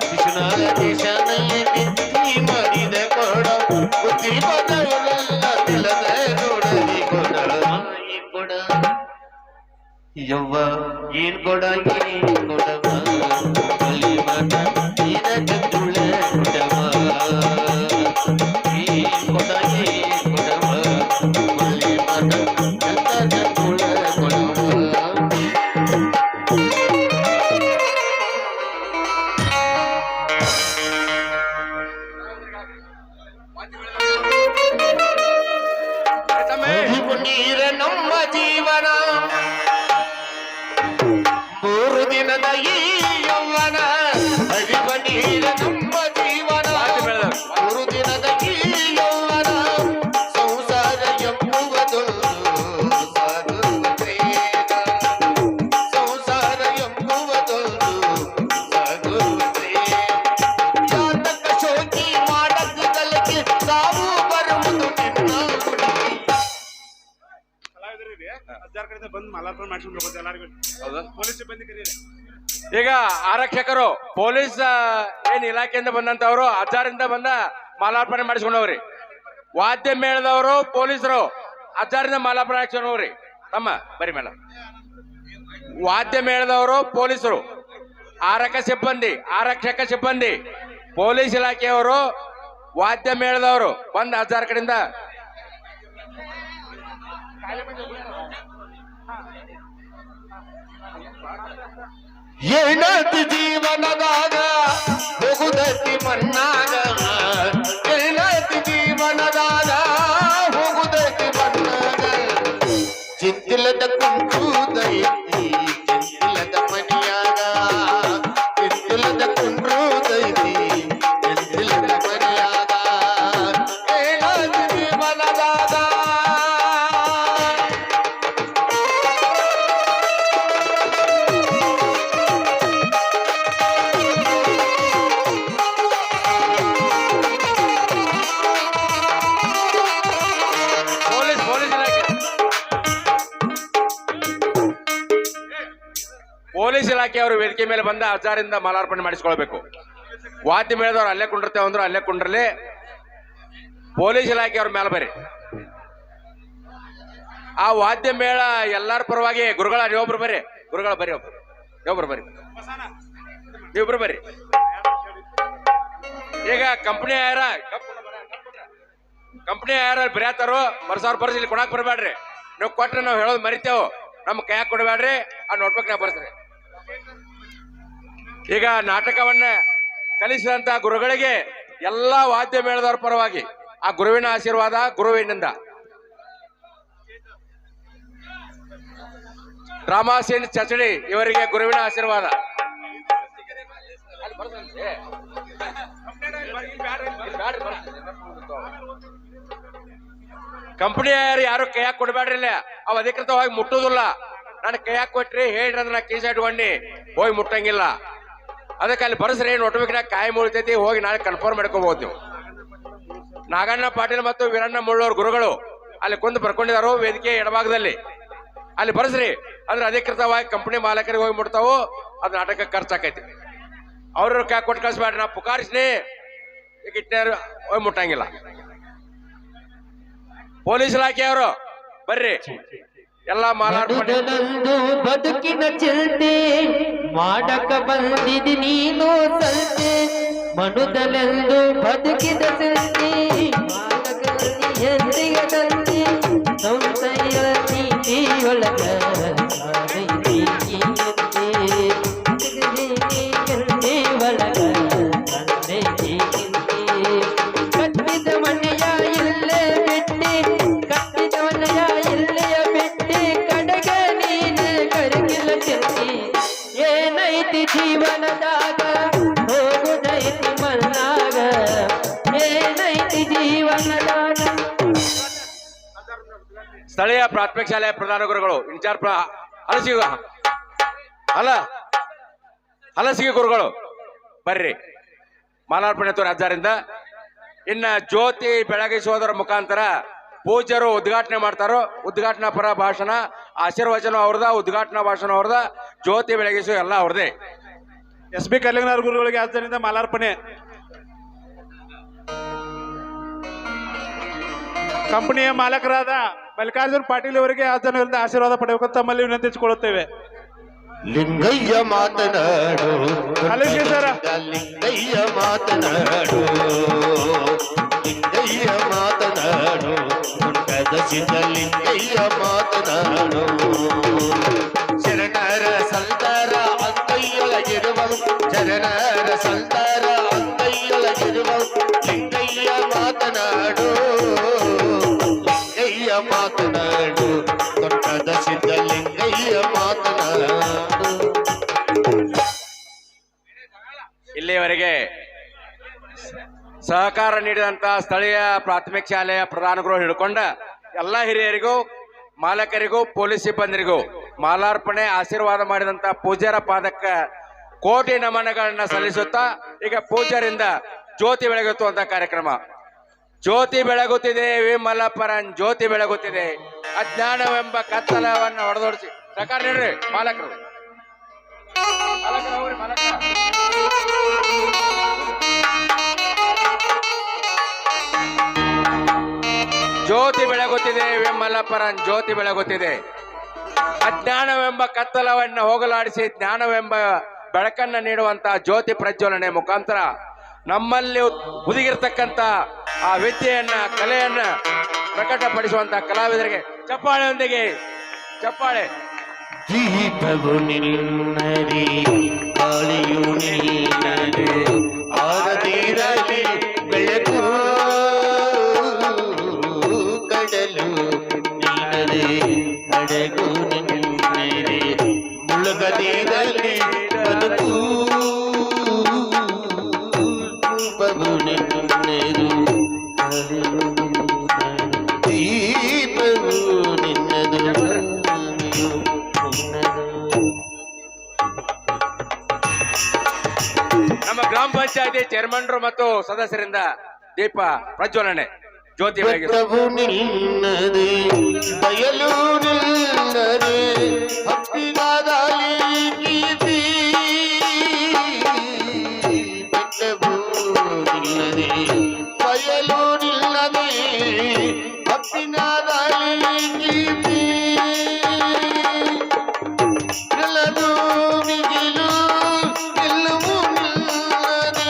ಶಿಶುನಾಳ ದೇಶದಲ್ಲಿ ಬಿತ್ತಿ ಮಾಡಿದ ಕೋಡ. ಬುದ್ಧಿ ಪದವರೆಲ್ಲ ತಿಳದ ನೋಡಲಿ ಕೊಡ. ಏನ್ ಕೊಡ ಯವ್ವ ಏನ್ ಕೊಡ ಏನ್ ಕೊಡವ ಹುಬ್ಬಳ್ಳಿ ಮಠ ನಿನಗ ತುಳ ಕೊಡವ. ಮಾಲಾರ್ಪಣೆ ಮಾಡ್ಸ್ಕೊಂಡು ಹೋಗೋದು ಎಲ್ಲರಿಗೂ. ಹೌದಾ? ಪೊಲೀಸ್ ಸಿಬ್ಬಂದಿ ಕರೀರಿ. ಈಗ ಆರಕ್ಷಕರು ಪೊಲೀಸ್ ಏನ್ ಇಲಾಖೆಯಿಂದ ಬಂದಂತವ್ರು ಹಜಾರಿಂದ ಬಂದ ಮಾಲಾರ್ಪಣೆ ಮಾಡಿಸ್ಕೊಂಡವ್ರಿ. ವಾದ್ಯ ಮೇಳದವರು ಪೊಲೀಸರು ಹಜಾರಿಂದ ಮಾಲಾರ್ಪಣೆ ಮಾಡಿಸ್ಕೊಂಡವ್ರಿ. ತಮ್ಮ ಬರಿ ಮೇಡಮ್. ವಾದ್ಯ ಮೇಳದವರು ಪೊಲೀಸರು, ಆರಕ್ಷಕ ಸಿಬ್ಬಂದಿ, ಪೊಲೀಸ್ ಇಲಾಖೆಯವರು, ವಾದ್ಯ ಮೇಳದವರು ಬಂದ ಹಜಾರ್ ಕಡೆಯಿಂದ ಏನತಿ ಜೀವನದಾಗ ಹೋಗುದತಿ ಮಣ್ಣಾಗ, ಏನತಿ ಜೀವನದಾಗ ಹೋಗುದತಿ ಮಣ್ಣಾಗ, ಚಿಂತಿಲ್ಲದ ಕುಂಡ್ರುದೈತಿ ಚಿಂತಿಲ್ಲದ ಮನೆಯಾಗ, ಚಿಂತಿಲ್ಲದ ಕುಂಡ್ರುದೈತಿ ಚಿಂತಿಲ್ಲದ ಮನೆಯಾಗ, ಏನತಿ ಜೀವನದಾಗ. ಪೊಲೀಸ್ ಇಲಾಖೆಯವರು ವೇದಿಕೆ ಮೇಲೆ ಬಂದ ಹಜಾರಿಂದ ಮಾಲಾರ್ಪಣೆ ಮಾಡಿಸ್ಕೊಳ್ಬೇಕು. ವಾದ್ಯ ಮೇಳದವ್ರು ಅಲ್ಲೇ ಕುಂಡಿರ್ತೇವೆ ಅಂದ್ರು ಅಲ್ಲೇ ಕುಂಡ್ರಲಿ. ಪೊಲೀಸ್ ಇಲಾಖೆಯವ್ರ ಮೇಲೆ ಬರ್ರಿ. ಆ ವಾದ್ಯ ಮೇಳ ಎಲ್ಲಾರ ಪರವಾಗಿ ಗುರುಗಳ ನೀವೊಬ್ರು ಬರ್ರಿ. ಗುರುಗಳ ಬರ್ರಿ, ಒಬ್ರು ಬರ್ರಿ, ನೀವೊಬ್ರು ಬರ್ರಿ. ಈಗ ಕಂಪ್ನಿ ಯಾರ ಬರೆಯತ್ತಾರು ಬರ್ಸಾವ್ರ ಬರ್ಸಿ ಇಲ್ಲಿ ಕೊಡಾಕ್ ಬರ್ಬೇಡ್ರಿ. ನೀವು ಕೊಟ್ರೆ ನಾವು ಹೇಳೋದು ಮರಿತೇವು. ನಮ್ಮ ಕೈಯಾಗ ಕೊಡಬೇಡ್ರಿ. ಆ ನೋಟ್ಬೇಕು ನಾವು ಬರ್ಸ್ರಿ. ಈಗ ನಾಟಕವನ್ನ ಕಲಿಸಿದಂತ ಗುರುಗಳಿಗೆ ಎಲ್ಲಾ ವಾದ್ಯ ಮೇಳದವ್ರ ಪರವಾಗಿ ಆ ಗುರುವಿನ ಆಶೀರ್ವಾದ, ಗುರುವಿನಿಂದ ಡ್ರಾಮಾ ಸೀನ್ ಚಚಡಿ ಇವರಿಗೆ ಗುರುವಿನ ಆಶೀರ್ವಾದ. ಕಂಪನಿ ಯಾರು ಕೈಯಾಗ ಕೊಡ್ಬೇಡ್ರಿ. ಇಲ್ಲ ಅವ್ ಅಧಿಕೃತವಾಗಿ ಮುಟ್ಟುದಿಲ್ಲ. ನಾನು ಕೈಯಾಗ ಕೊಟ್ರಿ ಹೇಳ್ರಿ ಅಂದ್ರೆ ನಾ ಕೀಸ ಇಟ್ಕೊಂಡಿ ಹೋಗಿ ಮುಟ್ಟಂಗಿಲ್ಲ. ಅದಕ್ಕೆ ಅಲ್ಲಿ ಬರ್ಸ್ರಿ, ನೋಟ್ಬೇಕ್ನಾಗ ಕಾಯಿ ಮುಳಿತೈತಿ, ಹೋಗಿ ನಾಳೆ ಕನ್ಫರ್ಮ್ ಮಾಡ್ಕೋಬಹುದು ನೀವು. ನಾಗಣ್ಣ ಪಾಟೀಲ್ ಮತ್ತು ವೀರಣ್ಣ ಮುಳ್ಳೋರ್ ಗುರುಗಳು ಅಲ್ಲಿ ಕುಂದು ಬರ್ಕೊಂಡಿದಾರು ವೇದಿಕೆ ಎಡಭಾಗದಲ್ಲಿ. ಅಲ್ಲಿ ಬರ್ಸ್ರಿ ಅಂದ್ರೆ ಅಧಿಕೃತವಾಗಿ ಕಂಪನಿ ಮಾಲಕರಿಗೆ ಹೋಗಿ ಮುಟ್ತಾವು. ಅದು ನಾಟಕ ಖರ್ಚಾಕೈತಿ. ಅವ್ರ ಕೈ ಕೊಟ್ಟು ಕಳಿಸ್ಬೇಡ್ರಿ. ನಾ ಪುಕಾರಿಸ್ನಿ ಈಗ ಇಟ್ಟಾರು ಹೋಗಿ ಮುಟ್ಟಂಗಿಲ್ಲ. ಪೊಲೀಸ್ ಇಲಾಖೆಯವರು ಬರ್ರಿ. ಎಲ್ಲ ಮಾಲಾರ್ಪಣೆ ಮಡುದಲಂದು ಬದುಕಿನ ಚಿಲ್ತೆ ಮಾಡಕ ಬಂದಿದಿ ನೀನು ಸಲ್ತೆ, ಮನುದಲೆಂದು ಬದುಕಿದ ಸಿಲ್ತೆ ಮಾಡಕ ಎಂದಿಗದಂತೆ, ಸಂಸಯ ನೀತಿಯೊಳಗ ಸಾಧೈತಿ ಎಂದೆ, ಎಂದೆ ಒಳಗ ಸಂದೈತಿ ಎಂದೆ, ಕಟ್ಟಿದ ಮನೆಯ ಇಲ್ಲೇ ಬಿಟ್ಟೆ, ಕಟ್ಟಿದ ಮನೆಯ ಇಲ್ಲೆಯ ಬಿಟ್ಟೆ, ಕಡೆಗೆ ನೀನೆ ಕರಗಿಲ್ಲ ಚಿಂತೆ, ಏನೈತಿ ಜೀವನದಾಗ ಹೋಗುದೈತಿ ಮಣ್ಣಾಗ, ಏನೈತಿ ಜೀವನದಾಗ. ಸ್ಥಳೀಯ ಪ್ರಾಥಮಿಕ ಶಾಲೆಯ ಪ್ರಧಾನ ಗುರುಗಳು ಇನ್ಚಾರ್ಜ್ ಹಲಸಿಗೆ ಗುರುಗಳು ಬರ್ರಿ. ಮಾಲಾರ್ಪಣೆ ತೋರಿ ಹಜಾರಿಂದ. ಇನ್ನ ಜ್ಯೋತಿ ಬೆಳಗಿಸುವುದರ ಮುಖಾಂತರ ಪೂಜ್ಯರು ಉದ್ಘಾಟನೆ ಮಾಡ್ತಾರೋ. ಉದ್ಘಾಟನಾ ಪರ ಭಾಷಣ, ಆಶೀರ್ವಚನ ಅವ್ರದ, ಉದ್ಘಾಟನಾ ಭಾಷಣ ಅವ್ರದ, ಜ್ಯೋತಿ ಬೆಳಗಿಸು ಎಲ್ಲ ಅವ್ರದೇ. SB ಕಲ್ಲಿಂಗನವರ ಗುರುಗಳಿಗೆ ಆದ್ದರಿಂದ ಮಾಲಾರ್ಪಣೆ. ಕಂಪನಿಯ ಮಾಲಕರಾದ ಮಲ್ಲಿಕಾರ್ಜುನ್ ಪಾಟೀಲ್ ಅವರಿಗೆ ಜನರಿಂದ ಆಶೀರ್ವಾದ ಪಡೆಯಬೇಕಂತ ತಮ್ಮಲ್ಲಿ ವಿನಂತಿಸಿಕೊಳ್ಳುತ್ತೇವೆ. ಲಿಂಗಯ್ಯ ಮಾತನಾಡು, ಅಲ್ಲಿಗೆ ಸರ. ಲಿಂಗಯ್ಯ ಮಾತನಾಡು, ಲಿಂಗಯ್ಯ ಮಾತನಾಡು, ಕುಂಟದ ಸಿದ್ಧಲಿಂಗಯ್ಯ ಮಾತನಾಡು, ಶರಣರ ಸಂತರ ಅಂಗೈಯೊಳಗಿರುವ, ಶರಣರ ಸಂತರ ಅಂಗೈಯೊಳಗಿರುವ ಲಿಂಗಯ್ಯ ಮಾತನಾಡು, ಲಿಂಗಯ್ಯ ಮಾತನಾಡು, ಕುಂಟದ ಸಿದ್ಧಲಿಂಗಯ್ಯ ಮಾತನಾಡು. ಇಲ್ಲಿಯವರೆಗೆ ಸಹಕಾರ ನೀಡಿದಂತ ಸ್ಥಳೀಯ ಪ್ರಾಥಮಿಕ ಶಾಲೆಯ ಪ್ರಧಾನ ಗುರುಗಳು ಹಿಡ್ಕೊಂಡ ಎಲ್ಲ ಹಿರಿಯರಿಗೂ, ಮಾಲಕರಿಗೂ, ಪೊಲೀಸ್ ಸಿಬ್ಬಂದಿರಿಗೂ ಮಾಲಾರ್ಪಣೆ ಆಶೀರ್ವಾದ ಮಾಡಿದಂತ ಪೂಜ್ಯರ ಪಾದಕ್ಕ ಕೋಟಿ ನಮನಗಳನ್ನ ಸಲ್ಲಿಸುತ್ತಾ ಈಗ ಪೂಜ್ಯರಿಂದ ಜ್ಯೋತಿ ಬೆಳಗುತ್ತುವಂತ ಕಾರ್ಯಕ್ರಮ. ಜ್ಯೋತಿ ಬೆಳಗುತ್ತಿದೆ ವಿಮಲಪರನ್, ಜ್ಯೋತಿ ಬೆಳಗುತ್ತಿದೆ. ಅಜ್ಞಾನವೆಂಬ ಕತ್ತಲವನ್ನು ಹೊಡೆದೋಡಿಸಿ ಸಹಕಾರ ನೀಡ್ರಿ ಮಾಲಕರು. ಮಾಲಕರು ಹೋಗ್ರಿ ಮಾಲಕರ. ಜ್ಯೋತಿ ಬೆಳಗುತ್ತಿದೆ ವೆಮ್ಮಲ್ಲಪ್ಪರನ್ ಜ್ಯೋತಿ ಬೆಳಗುತ್ತಿದೆ. ಅಜ್ಞಾನವೆಂಬ ಕತ್ತಲವನ್ನು ಹೋಗಲಾಡಿಸಿ ಜ್ಞಾನವೆಂಬ ಬೆಳಕನ್ನ ನೀಡುವಂತಹ ಜ್ಯೋತಿ ಪ್ರಜ್ವಲನೆ ಮುಖಾಂತರ ನಮ್ಮಲ್ಲಿ ಹುದುಗಿರ್ತಕ್ಕಂಥ ಆ ವಿದ್ಯೆಯನ್ನ ಕಲೆಯನ್ನ ಪ್ರಕಟಪಡಿಸುವಂತಹ ಕಲಾವಿದರಿಗೆ ಚಪ್ಪಾಳೆಯೊಂದಿಗೆ ಚಪ್ಪಾಳೆ. ದೀಪವು ನಿನ್ನರಿ ಗಾಳಿಯು ನಿನ್ನದು ಆರದಿರಲಿ ಬೆಳಕು ಕಡಲು ನಿನ್ನದೆ ಹಡಗು ನಿನ್ನದೆ ಮುಳುಗದಿರಲಿ ಬದುಕು ದೀಪವು ನಿನ್ನದು ದೀಪವು ನಿನ್ನದು ನಮ್ಮ ಗ್ರಾಮ ಪಂಚಾಯತಿ ಚೇರ್ಮನ್ರು ಮತ್ತು ಸದಸ್ಯರಿಂದ ದೀಪ ಪ್ರಜ್ವಲನೆ ಜ್ಯೋತಿ ಬೆಳಗಿ. ಬೆಟ್ಟವು ನಿನ್ನದೆ ಬಯಲು ನಿನ್ನದೆ ಹತ್ತಿರದಲ್ಲಿ ಗೀತಿ ಬೆಟ್ಟವು ನಿನ್ನದೆ ಬಯಲು ನಿಲ್ಲದೆ ಹತ್ತಿರದಲ್ಲಿ ಗೀತಿ ನಿಲ್ಲದು ಮಿಗಿಲು ನಿಲ್ಲುವು ನಿಲ್ಲದೆ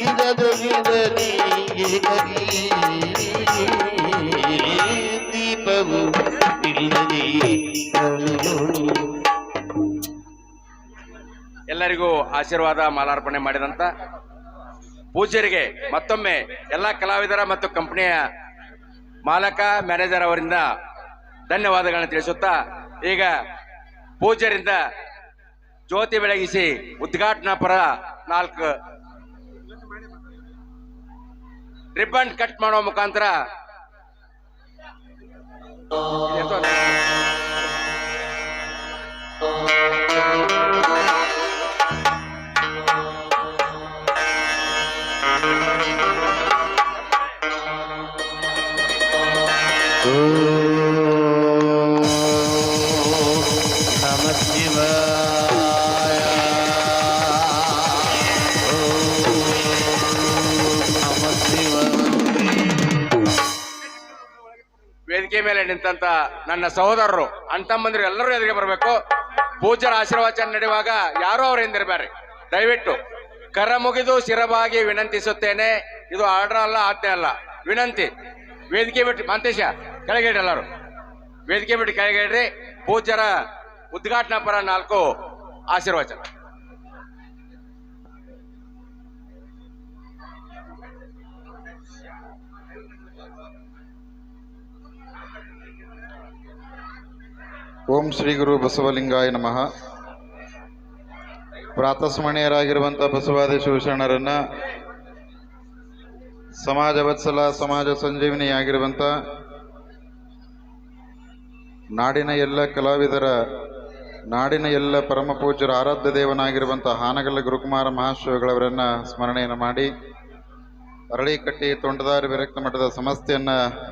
ಇದದು ಇದರಿ ಏಕಗಿ ದೀಪವು ಇಲ್ಲದೆ ಎಲ್ಲರಿಗೂ ಆಶೀರ್ವಾದ ಮಾಲಾರ್ಪಣೆ ಮಾಡಿದಂತ ಪೂಜ್ಯರಿಗೆ ಮತ್ತೊಮ್ಮೆ ಎಲ್ಲ ಕಲಾವಿದರ ಮತ್ತು ಕಂಪನಿಯ ಮಾಲಕ ಮ್ಯಾನೇಜರ್ ಅವರಿಂದ ಧನ್ಯವಾದಗಳನ್ನು ತಿಳಿಸುತ್ತಾ ಈಗ ಪೂಜ್ಯರಿಂದ ಜ್ಯೋತಿ ಬೆಳಗಿಸಿ ಉದ್ಘಾಟನಾ ಪರ 4 ರಿಬ್ಬನ್ ಕಟ್ ಮಾಡುವ ಮುಖಾಂತರ ನಮ ಶಿವಾಯ ನಮ ಶಿವಾಯ. ವೇದಿಕೆ ಮೇಲೆ ನಿಂತಂತ ನನ್ನ ಸಹೋದರರು ಅಣ್ತಮ್ಮಂದಿರು ಎಲ್ಲರೂ ಎದುರಿಗೆ ಬರಬೇಕು. ಪೂಜ್ಯರ ಆಶೀರ್ವಚನ ನಡೆಯುವಾಗ ಯಾರೋ ಅವ್ರ ಹಿಂದಿರಬೇಡ್ರಿ ದಯವಿಟ್ಟು. ಕರ ಮುಗಿದು ಶಿರಬಾಗಿ ವಿನಂತಿಸುತ್ತೇನೆ. ಇದು ಆರ್ಡರ್ ಅಲ್ಲ, ಆಜ್ಞೆ ಅಲ್ಲ, ವಿನಂತಿ. ವೇದಿಕೆ ಬಿಟ್ಟು ಮಾಂತೇಶ ಕೆಳಗಿಡ್ರಿ, ಎಲ್ಲರೂ ವೇದಿಕೆ ಬಿಟ್ಟು ಕೆಳಗಿಡ್ರಿ. ಪೂಜ್ಯರ ಉದ್ಘಾಟನಾ ಪರ 4 ಆಶೀರ್ವಚನ. ಓಂ ಶ್ರೀ ಗುರು ಬಸವಲಿಂಗಾಯ ನಮಃ. ಪ್ರಾತಸ್ಮರಣೀಯರಾಗಿರುವಂಥ ಬಸವಾದಿ ಶಿವಶರಣರನ್ನ, ಸಮಾಜ ವತ್ಸಲ ಸಮಾಜ ಸಂಜೀವಿನಿಯಾಗಿರುವಂಥ ನಾಡಿನ ಎಲ್ಲ ಕಲಾವಿದರ, ನಾಡಿನ ಎಲ್ಲ ಪರಮ ಪೂಜ್ಯರ ಆರಾಧ್ಯ ದೇವನಾಗಿರುವಂಥ ಹಾನಗಲ್ಲ ಗುರುಕುಮಾರ ಮಹಾಶಿವಗಳವರನ್ನ ಸ್ಮರಣೆಯನ್ನು ಮಾಡಿ, ಅರಳಿಕಟ್ಟಿ ತೊಂಟದಾರಿ ವಿರಕ್ತ ಮಠದ ಸಮಸ್ತೆಯನ್ನ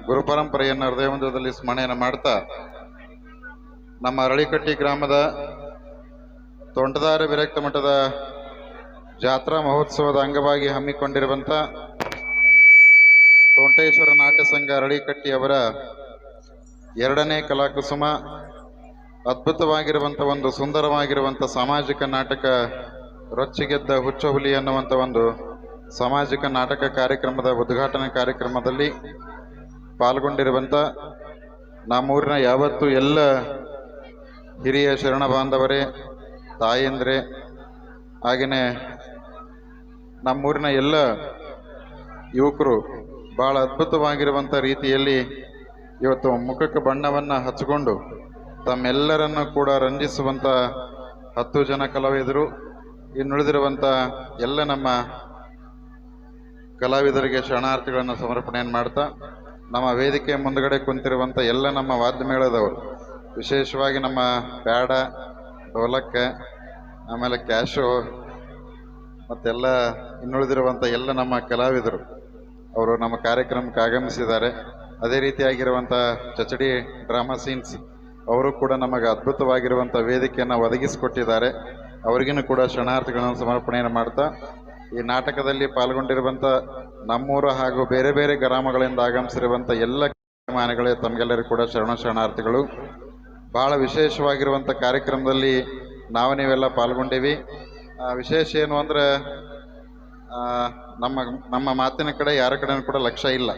ಗುರುಪರಂಪರೆಯನ್ನು ಹೃದಯವಂದದಲ್ಲಿ ಸ್ಮರಣೆಯನ್ನು ಮಾಡ್ತಾ, ನಮ್ಮ ಅರಳಿಕಟ್ಟಿ ಗ್ರಾಮದ ತೊಂಟದಾರಿ ವಿರಕ್ತ ಮಠದ ಜಾತ್ರಾ ಮಹೋತ್ಸವದ ಅಂಗವಾಗಿ ಹಮ್ಮಿಕೊಂಡಿರುವಂಥ ತೋಂಟೇಶ್ವರ ನಾಟ್ಯ ಸಂಘ ಅರಳಿಕಟ್ಟಿ ಅವರ 2ನೇ ಕಲಾಕುಸುಮ, ಅದ್ಭುತವಾಗಿರುವಂಥ ಒಂದು ಸುಂದರವಾಗಿರುವಂಥ ಸಾಮಾಜಿಕ ನಾಟಕ ರೊಚ್ಚಿಗೆದ್ದ ಹುಚ್ಚಹುಲಿ ಅನ್ನುವಂಥ ಒಂದು ಸಾಮಾಜಿಕ ನಾಟಕ ಕಾರ್ಯಕ್ರಮದ ಉದ್ಘಾಟನಾ ಕಾರ್ಯಕ್ರಮದಲ್ಲಿ ಪಾಲ್ಗೊಂಡಿರುವಂಥ ನಮ್ಮೂರಿನ ಯಾವತ್ತೂ ಎಲ್ಲ ಹಿರಿಯ ಶರಣ ಬಾಂಧವರೇ, ತಾಯಂದ್ರೆ, ಹಾಗೆಯೇ ನಮ್ಮೂರಿನ ಎಲ್ಲ ಯುವಕರು ಭಾಳ ಅದ್ಭುತವಾಗಿರುವಂಥ ರೀತಿಯಲ್ಲಿ ಇವತ್ತು ಮುಖಕ್ಕೆ ಬಣ್ಣವನ್ನು ಹಚ್ಚಿಕೊಂಡು ತಮ್ಮೆಲ್ಲರನ್ನು ಕೂಡ ರಂಜಿಸುವಂಥ 10 ಜನ ಕಲಾವಿದರು, ಇನ್ನುಳಿದಿರುವಂಥ ಎಲ್ಲ ನಮ್ಮ ಕಲಾವಿದರಿಗೆ ಶರಣಾರ್ಥಿಗಳನ್ನು ಸಮರ್ಪಣೆಯನ್ನು ಮಾಡ್ತಾ, ನಮ್ಮ ವೇದಿಕೆ ಮುಂದುಗಡೆ ಕುಂತಿರುವಂಥ ಎಲ್ಲ ನಮ್ಮ ವಾದ್ಯಮೇಳದವರು, ವಿಶೇಷವಾಗಿ ನಮ್ಮ ಬ್ಯಾಡ, ಢೋಲಕ್ಕ, ಆಮೇಲೆ ಕ್ಯಾಶು ಮತ್ತೆಲ್ಲ ಇನ್ನುಳಿದಿರುವಂಥ ಎಲ್ಲ ನಮ್ಮ ಕಲಾವಿದರು ಅವರು ನಮ್ಮ ಕಾರ್ಯಕ್ರಮಕ್ಕೆ ಆಗಮಿಸಿದ್ದಾರೆ. ಅದೇ ರೀತಿಯಾಗಿರುವಂಥ ಚಚಡಿ ಡ್ರಾಮಾ ಸೀನ್ಸ್ ಅವರು ಕೂಡ ನಮಗೆ ಅದ್ಭುತವಾಗಿರುವಂಥ ವೇದಿಕೆಯನ್ನು ಒದಗಿಸಿಕೊಟ್ಟಿದ್ದಾರೆ. ಅವರಿಗೂ ಕೂಡ ಶರಣಾರ್ಥಿಗಳನ್ನು ಸಮರ್ಪಣೆಯನ್ನು ಮಾಡ್ತಾ ಈ ನಾಟಕದಲ್ಲಿ ಪಾಲ್ಗೊಂಡಿರುವಂಥ ನಮ್ಮೂರು ಹಾಗೂ ಬೇರೆ ಬೇರೆ ಗ್ರಾಮಗಳಿಂದ ಆಗಮಿಸಿರುವಂಥ ಎಲ್ಲ ಅಭಿಮಾನಿಗಳೇ ತಮಗೆಲ್ಲರಿಗೂ ಕೂಡ ಶರಣಾರ್ಥಿಗಳು. ಭಾಳ ವಿಶೇಷವಾಗಿರುವಂಥ ಕಾರ್ಯಕ್ರಮದಲ್ಲಿ ನೀವೆಲ್ಲ ಪಾಲ್ಗೊಂಡೀವಿ. ವಿಶೇಷ ಏನು ಅಂದರೆ ನಮ್ಮ ಮಾತಿನ ಕಡೆ ಯಾರ ಕಡೆನೂ ಕೂಡ ಲಕ್ಷ್ಯ ಇಲ್ಲ.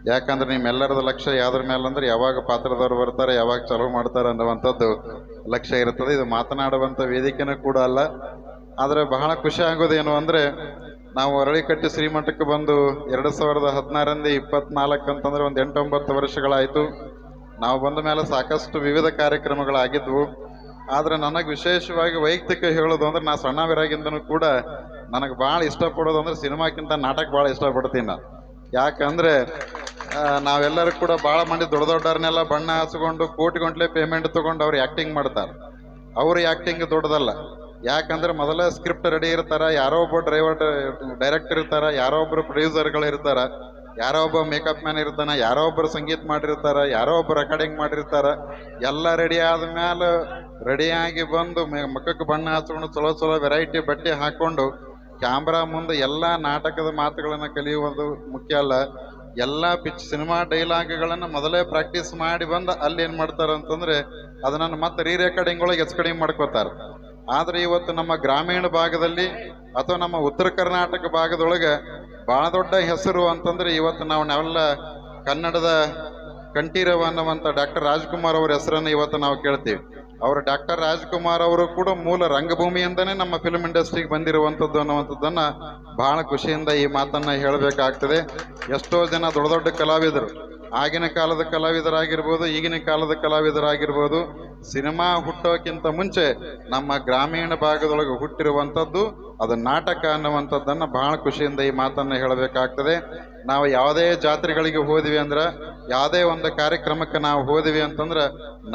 ಯಾಕಂದ್ರೆ ನಿಮ್ಮೆಲ್ಲರದ ಲಕ್ಷ್ಯ ಯಾವ್ದ್ರ ಮೇಲೆ ಅಂದ್ರೆ ಯಾವಾಗ ಪಾತ್ರದವ್ರು ಬರ್ತಾರೆ, ಯಾವಾಗ ಚಾಲೂ ಮಾಡ್ತಾರೆ ಅನ್ನುವಂಥದ್ದು ಲಕ್ಷ್ಯ ಇರುತ್ತದೆ. ಇದು ಮಾತನಾಡುವಂಥ ವೇದಿಕೆನೂ ಕೂಡ ಅಲ್ಲ. ಆದರೆ ಬಹಳ ಖುಷಿ ಆಗೋದೇನು ಅಂದರೆ ನಾವು ಅರಳಿಕಟ್ಟಿ ಶ್ರೀಮಠಕ್ಕೆ ಬಂದು 2016 24 ಅಂತಂದ್ರೆ ಒಂದು 8-9 ವರ್ಷಗಳಾಯಿತು. ನಾವು ಬಂದ ಮೇಲೆ ಸಾಕಷ್ಟು ವಿವಿಧ ಕಾರ್ಯಕ್ರಮಗಳಾಗಿದ್ವು. ಆದರೆ ನನಗೆ ವಿಶೇಷವಾಗಿ ವೈಯಕ್ತಿಕ ಹೇಳೋದು ಅಂದ್ರೆ ನಾ ಸಣ್ಣವರಾಗಿಂದನೂ ಕೂಡ ನನಗೆ ಭಾಳ ಇಷ್ಟಪಡೋದು ಅಂದ್ರೆ ಸಿನಿಮಾಕ್ಕಿಂತ ನಾಟಕ ಭಾಳ ಇಷ್ಟಪಡ್ತೀನಿ ನಾನು. ಯಾಕಂದರೆ ನಾವೆಲ್ಲರೂ ಕೂಡ ಭಾಳ ಮಂದಿ ದೊಡ್ಡ ದೊಡ್ಡವ್ರನ್ನೆಲ್ಲ ಬಣ್ಣ ಹಚ್ಕೊಂಡು ಕೋಟಿಗಂಟ್ಲೆ ಪೇಮೆಂಟ್ ತೊಗೊಂಡು ಅವ್ರು ಆ್ಯಕ್ಟಿಂಗ್ ಮಾಡ್ತಾರೆ. ಅವ್ರ ಆ್ಯಕ್ಟಿಂಗ್ ದೊಡ್ಡದಲ್ಲ. ಯಾಕಂದ್ರೆ ಮೊದಲ ಸ್ಕ್ರಿಪ್ಟ್ ರೆಡಿ ಇರ್ತಾರೆ, ಯಾರೋ ಒಬ್ಬ ಡೈರೆಕ್ಟರ್ ಇರ್ತಾರೆ, ಯಾರೋ ಒಬ್ಬರು ಪ್ರೊಡ್ಯೂಸರ್ಗಳು ಇರ್ತಾರೆ, ಯಾರೋ ಒಬ್ಬ ಮೇಕಪ್ ಮ್ಯಾನ್ ಇರ್ತಾನೆ, ಯಾರೋ ಒಬ್ಬರು ಸಂಗೀತ ಮಾಡಿರ್ತಾರೆ, ಯಾರೋ ಒಬ್ಬರು ರೆಕಾರ್ಡಿಂಗ್ ಮಾಡಿರ್ತಾರೆ. ಎಲ್ಲ ರೆಡಿ ಆದ್ಮೇಲೆ ರೆಡಿಯಾಗಿ ಬಂದು ಮುಖಕ್ಕೆ ಬಣ್ಣ ಹಚ್ಕೊಂಡು ಚಲೋ ಚಲೋ ವೆರೈಟಿ ಬಟ್ಟೆ ಹಾಕ್ಕೊಂಡು ಕ್ಯಾಮ್ರಾ ಮುಂದೆ ಎಲ್ಲ ನಾಟಕದ ಮಾತುಗಳನ್ನು ಕಲಿಯುವುದು ಮುಖ್ಯ ಅಲ್ಲ. ಎಲ್ಲ ಸಿನಿಮಾ ಡೈಲಾಗ್ಗಳನ್ನು ಮೊದಲೇ ಪ್ರಾಕ್ಟೀಸ್ ಮಾಡಿ ಬಂದು ಅಲ್ಲಿ ಏನು ಮಾಡ್ತಾರೆ ಅಂತಂದರೆ ಅದನ್ನು ಮತ್ತೆ ರೆಕಾರ್ಡಿಂಗ್ ಒಳಗೆ ಕಡಿಮೆ ಮಾಡ್ಕೋತಾರೆ. ಆದರೆ ಇವತ್ತು ನಮ್ಮ ಗ್ರಾಮೀಣ ಭಾಗದಲ್ಲಿ ಅಥವಾ ನಮ್ಮ ಉತ್ತರ ಕರ್ನಾಟಕ ಭಾಗದೊಳಗೆ ಭಾಳ ದೊಡ್ಡ ಹೆಸರು ಅಂತಂದರೆ ಇವತ್ತು ನಾವೆಲ್ಲ ಕನ್ನಡದ ಕಂಠೀರವ ಅನ್ನುವಂಥ ಡಾಕ್ಟರ್ ರಾಜ್ಕುಮಾರ್ ಅವರ ಹೆಸರನ್ನು ಇವತ್ತು ನಾವು ಕೇಳ್ತೀವಿ. ಅವರು ಡಾಕ್ಟರ್ ರಾಜ್ಕುಮಾರ್ ಅವರು ಕೂಡ ಮೂಲ ರಂಗಭೂಮಿಯಿಂದನೇ ನಮ್ಮ ಫಿಲ್ಮ್ ಇಂಡಸ್ಟ್ರಿಗೆ ಬಂದಿರುವಂಥದ್ದು ಅನ್ನುವಂಥದ್ದನ್ನು ಭಾಳ ಖುಷಿಯಿಂದ ಈ ಮಾತನ್ನು ಹೇಳಬೇಕಾಗ್ತದೆ. ಎಷ್ಟೋ ಜನ ದೊಡ್ಡ ದೊಡ್ಡ ಕಲಾವಿದರು, ಆಗಿನ ಕಾಲದ ಕಲಾವಿದರಾಗಿರ್ಬೋದು, ಈಗಿನ ಕಾಲದ ಕಲಾವಿದರಾಗಿರ್ಬೋದು, ಸಿನಿಮಾ ಹುಟ್ಟೋಕ್ಕಿಂತ ಮುಂಚೆ ನಮ್ಮ ಗ್ರಾಮೀಣ ಭಾಗದೊಳಗೆ ಹುಟ್ಟಿರುವಂಥದ್ದು ಅದು ನಾಟಕ ಅನ್ನುವಂಥದ್ದನ್ನು ಭಾಳ ಖುಷಿಯಿಂದ ಈ ಮಾತನ್ನು ಹೇಳಬೇಕಾಗ್ತದೆ. ನಾವು ಯಾವುದೇ ಜಾತ್ರೆಗಳಿಗೆ ಹೋದ್ವಿ ಅಂದ್ರೆ, ಯಾವುದೇ ಒಂದು ಕಾರ್ಯಕ್ರಮಕ್ಕೆ ನಾವು ಹೋದ್ವಿ ಅಂತಂದ್ರೆ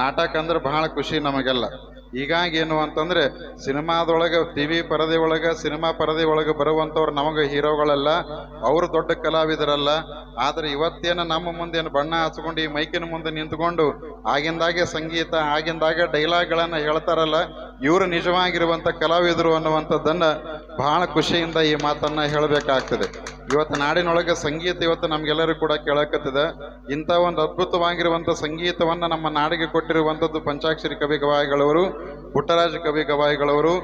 ನಾಟಕ ಅಂದ್ರೆ ಬಹಳ ಖುಷಿ ನಮಗೆಲ್ಲ. ಹೀಗಾಗಿ ಏನು ಅಂತಂದರೆ ಸಿನಿಮಾದೊಳಗೆ TV ಪರದೆ ಒಳಗೆ ಸಿನಿಮಾ ಪರದೆ ಒಳಗೆ ಬರುವಂಥವ್ರು ನಮಗೆ ಹೀರೋಗಳಲ್ಲ, ಅವರು ದೊಡ್ಡ ಕಲಾವಿದರಲ್ಲ. ಆದರೆ ಇವತ್ತೇನು ನಮ್ಮ ಮುಂದೇನು ಬಣ್ಣ ಹಚ್ಕೊಂಡು ಈ ಮೈಕಿನ ಮುಂದೆ ನಿಂತ್ಕೊಂಡು ಆಗಿಂದಾಗೆ ಸಂಗೀತ ಆಗಿಂದಾಗೆ ಡೈಲಾಗ್ಗಳನ್ನು ಹೇಳ್ತಾರಲ್ಲ, ಇವರು ನಿಜವಾಗಿರುವಂಥ ಕಲಾವಿದರು ಅನ್ನುವಂಥದ್ದನ್ನು ಬಹಳ ಖುಷಿಯಿಂದ ಈ ಮಾತನ್ನು ಹೇಳಬೇಕಾಗ್ತದೆ. ಇವತ್ತು ನಾಡಿನೊಳಗೆ ಸಂಗೀತ ಇವತ್ತು ನಮಗೆಲ್ಲರೂ ಕೂಡ ಕೇಳಕತ್ತಿದೆ. ಇಂಥ ಒಂದು ಅದ್ಭುತವಾಗಿರುವಂಥ ಸಂಗೀತವನ್ನು ನಮ್ಮ ನಾಡಿಗೆ ಕೊಟ್ಟಿರುವಂಥದ್ದು ಪಂಚಾಕ್ಷರಿ ಕವಿ ಗವಾಯಿಗಳವರು, ಪುಟ್ಟರಾಜ ಕವಿ ಗವಾಯಿಗಳವರು.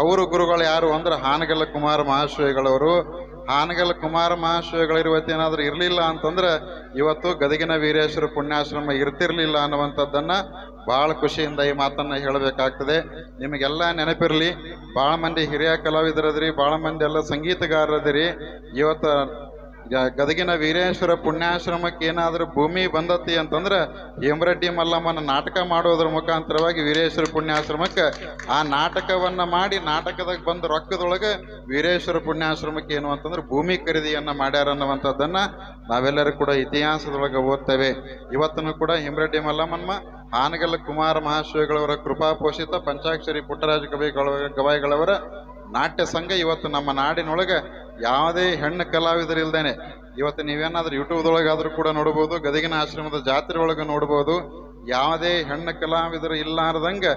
ಅವರು ಗುರುಗಳು ಯಾರು ಅಂದ್ರೆ ಹಾನಗಲ್ಲ ಕುಮಾರ ಮಹಾಶ್ವೇಗಳವರು. ಹಾನಗಲ್ಲ ಕುಮಾರ ಮಹಾಶ್ವೇಗಳು ಇವತ್ತೇನಾದರೂ ಇರಲಿಲ್ಲ ಅಂತಂದ್ರೆ ಇವತ್ತು ಗದಗಿನ ವೀರೇಶ್ವರ ಪುಣ್ಯಾಶ್ರಮ ಇರ್ತಿರ್ಲಿಲ್ಲ ಅನ್ನುವಂಥದ್ದನ್ನು ಭಾಳ ಖುಷಿಯಿಂದ ಈ ಮಾತನ್ನು ಹೇಳಬೇಕಾಗ್ತದೆ. ನಿಮಗೆಲ್ಲ ನೆನಪಿರಲಿ, ಭಾಳ ಮಂದಿ ಹಿರಿಯ ಕಲಾವಿದರದಿರಿ, ಭಾಳ ಮಂದಿ ಎಲ್ಲ ಸಂಗೀತಗಾರರದಿರಿ. ಇವತ್ತು ಗದಗಿನ ವೀರೇಶ್ವರ ಪುಣ್ಯಾಶ್ರಮಕ್ಕೆ ಏನಾದರೂ ಭೂಮಿ ಬಂದತಿ ಅಂತಂದ್ರೆ ಹೇಮರೆಡ್ಡಿ ಮಲ್ಲಮ್ಮನ ನಾಟಕ ಮಾಡೋದ್ರ ಮುಖಾಂತರವಾಗಿ ವೀರೇಶ್ವರ ಪುಣ್ಯಾಶ್ರಮಕ್ಕೆ ಆ ನಾಟಕವನ್ನು ಮಾಡಿ ನಾಟಕದಾಗ ಬಂದ ರೊಕ್ಕದೊಳಗೆ ವೀರೇಶ್ವರ ಪುಣ್ಯಾಶ್ರಮಕ್ಕೆ ಏನು ಅಂತಂದ್ರೆ ಭೂಮಿ ಖರೀದಿಯನ್ನು ಮಾಡ್ಯಾರ ಅನ್ನುವಂಥದ್ದನ್ನು ನಾವೆಲ್ಲರೂ ಕೂಡ ಇತಿಹಾಸದೊಳಗೆ ಓದ್ತೇವೆ. ಇವತ್ತೂ ಕೂಡ ಹೇಮರೆಡ್ಡಿ ಮಲ್ಲಮ್ಮನ ಹಾನಗಲ್ಲ ಕುಮಾರ ಮಹಾಶ್ವೇಗಳವರ ಕೃಪಾಪೋಷಿತ ಪಂಚಾಕ್ಷರಿ ಪುಟ್ಟರಾಜ ಗವಾಯಿಗಳವರ ನಾಟ್ಯ ಸಂಘ ಇವತ್ತು ನಮ್ಮ ನಾಡಿನೊಳಗೆ ಯಾವುದೇ ಹೆಣ್ಣು ಕಲಾವಿದರಿಲ್ದೇನೆ ಇವತ್ತು ನೀವೇನಾದ್ರೂ ಯೂಟ್ಯೂಬ್ದೊಳಗಾದರೂ ಕೂಡ ನೋಡ್ಬೋದು, ಗದಗಿನ ಆಶ್ರಮದ ಜಾತ್ರೆ ಒಳಗೆ ನೋಡ್ಬೋದು. ಯಾವುದೇ ಹೆಣ್ಣು ಕಲಾವಿದರು ಇಲ್ಲಾರ್ದಂಗೆ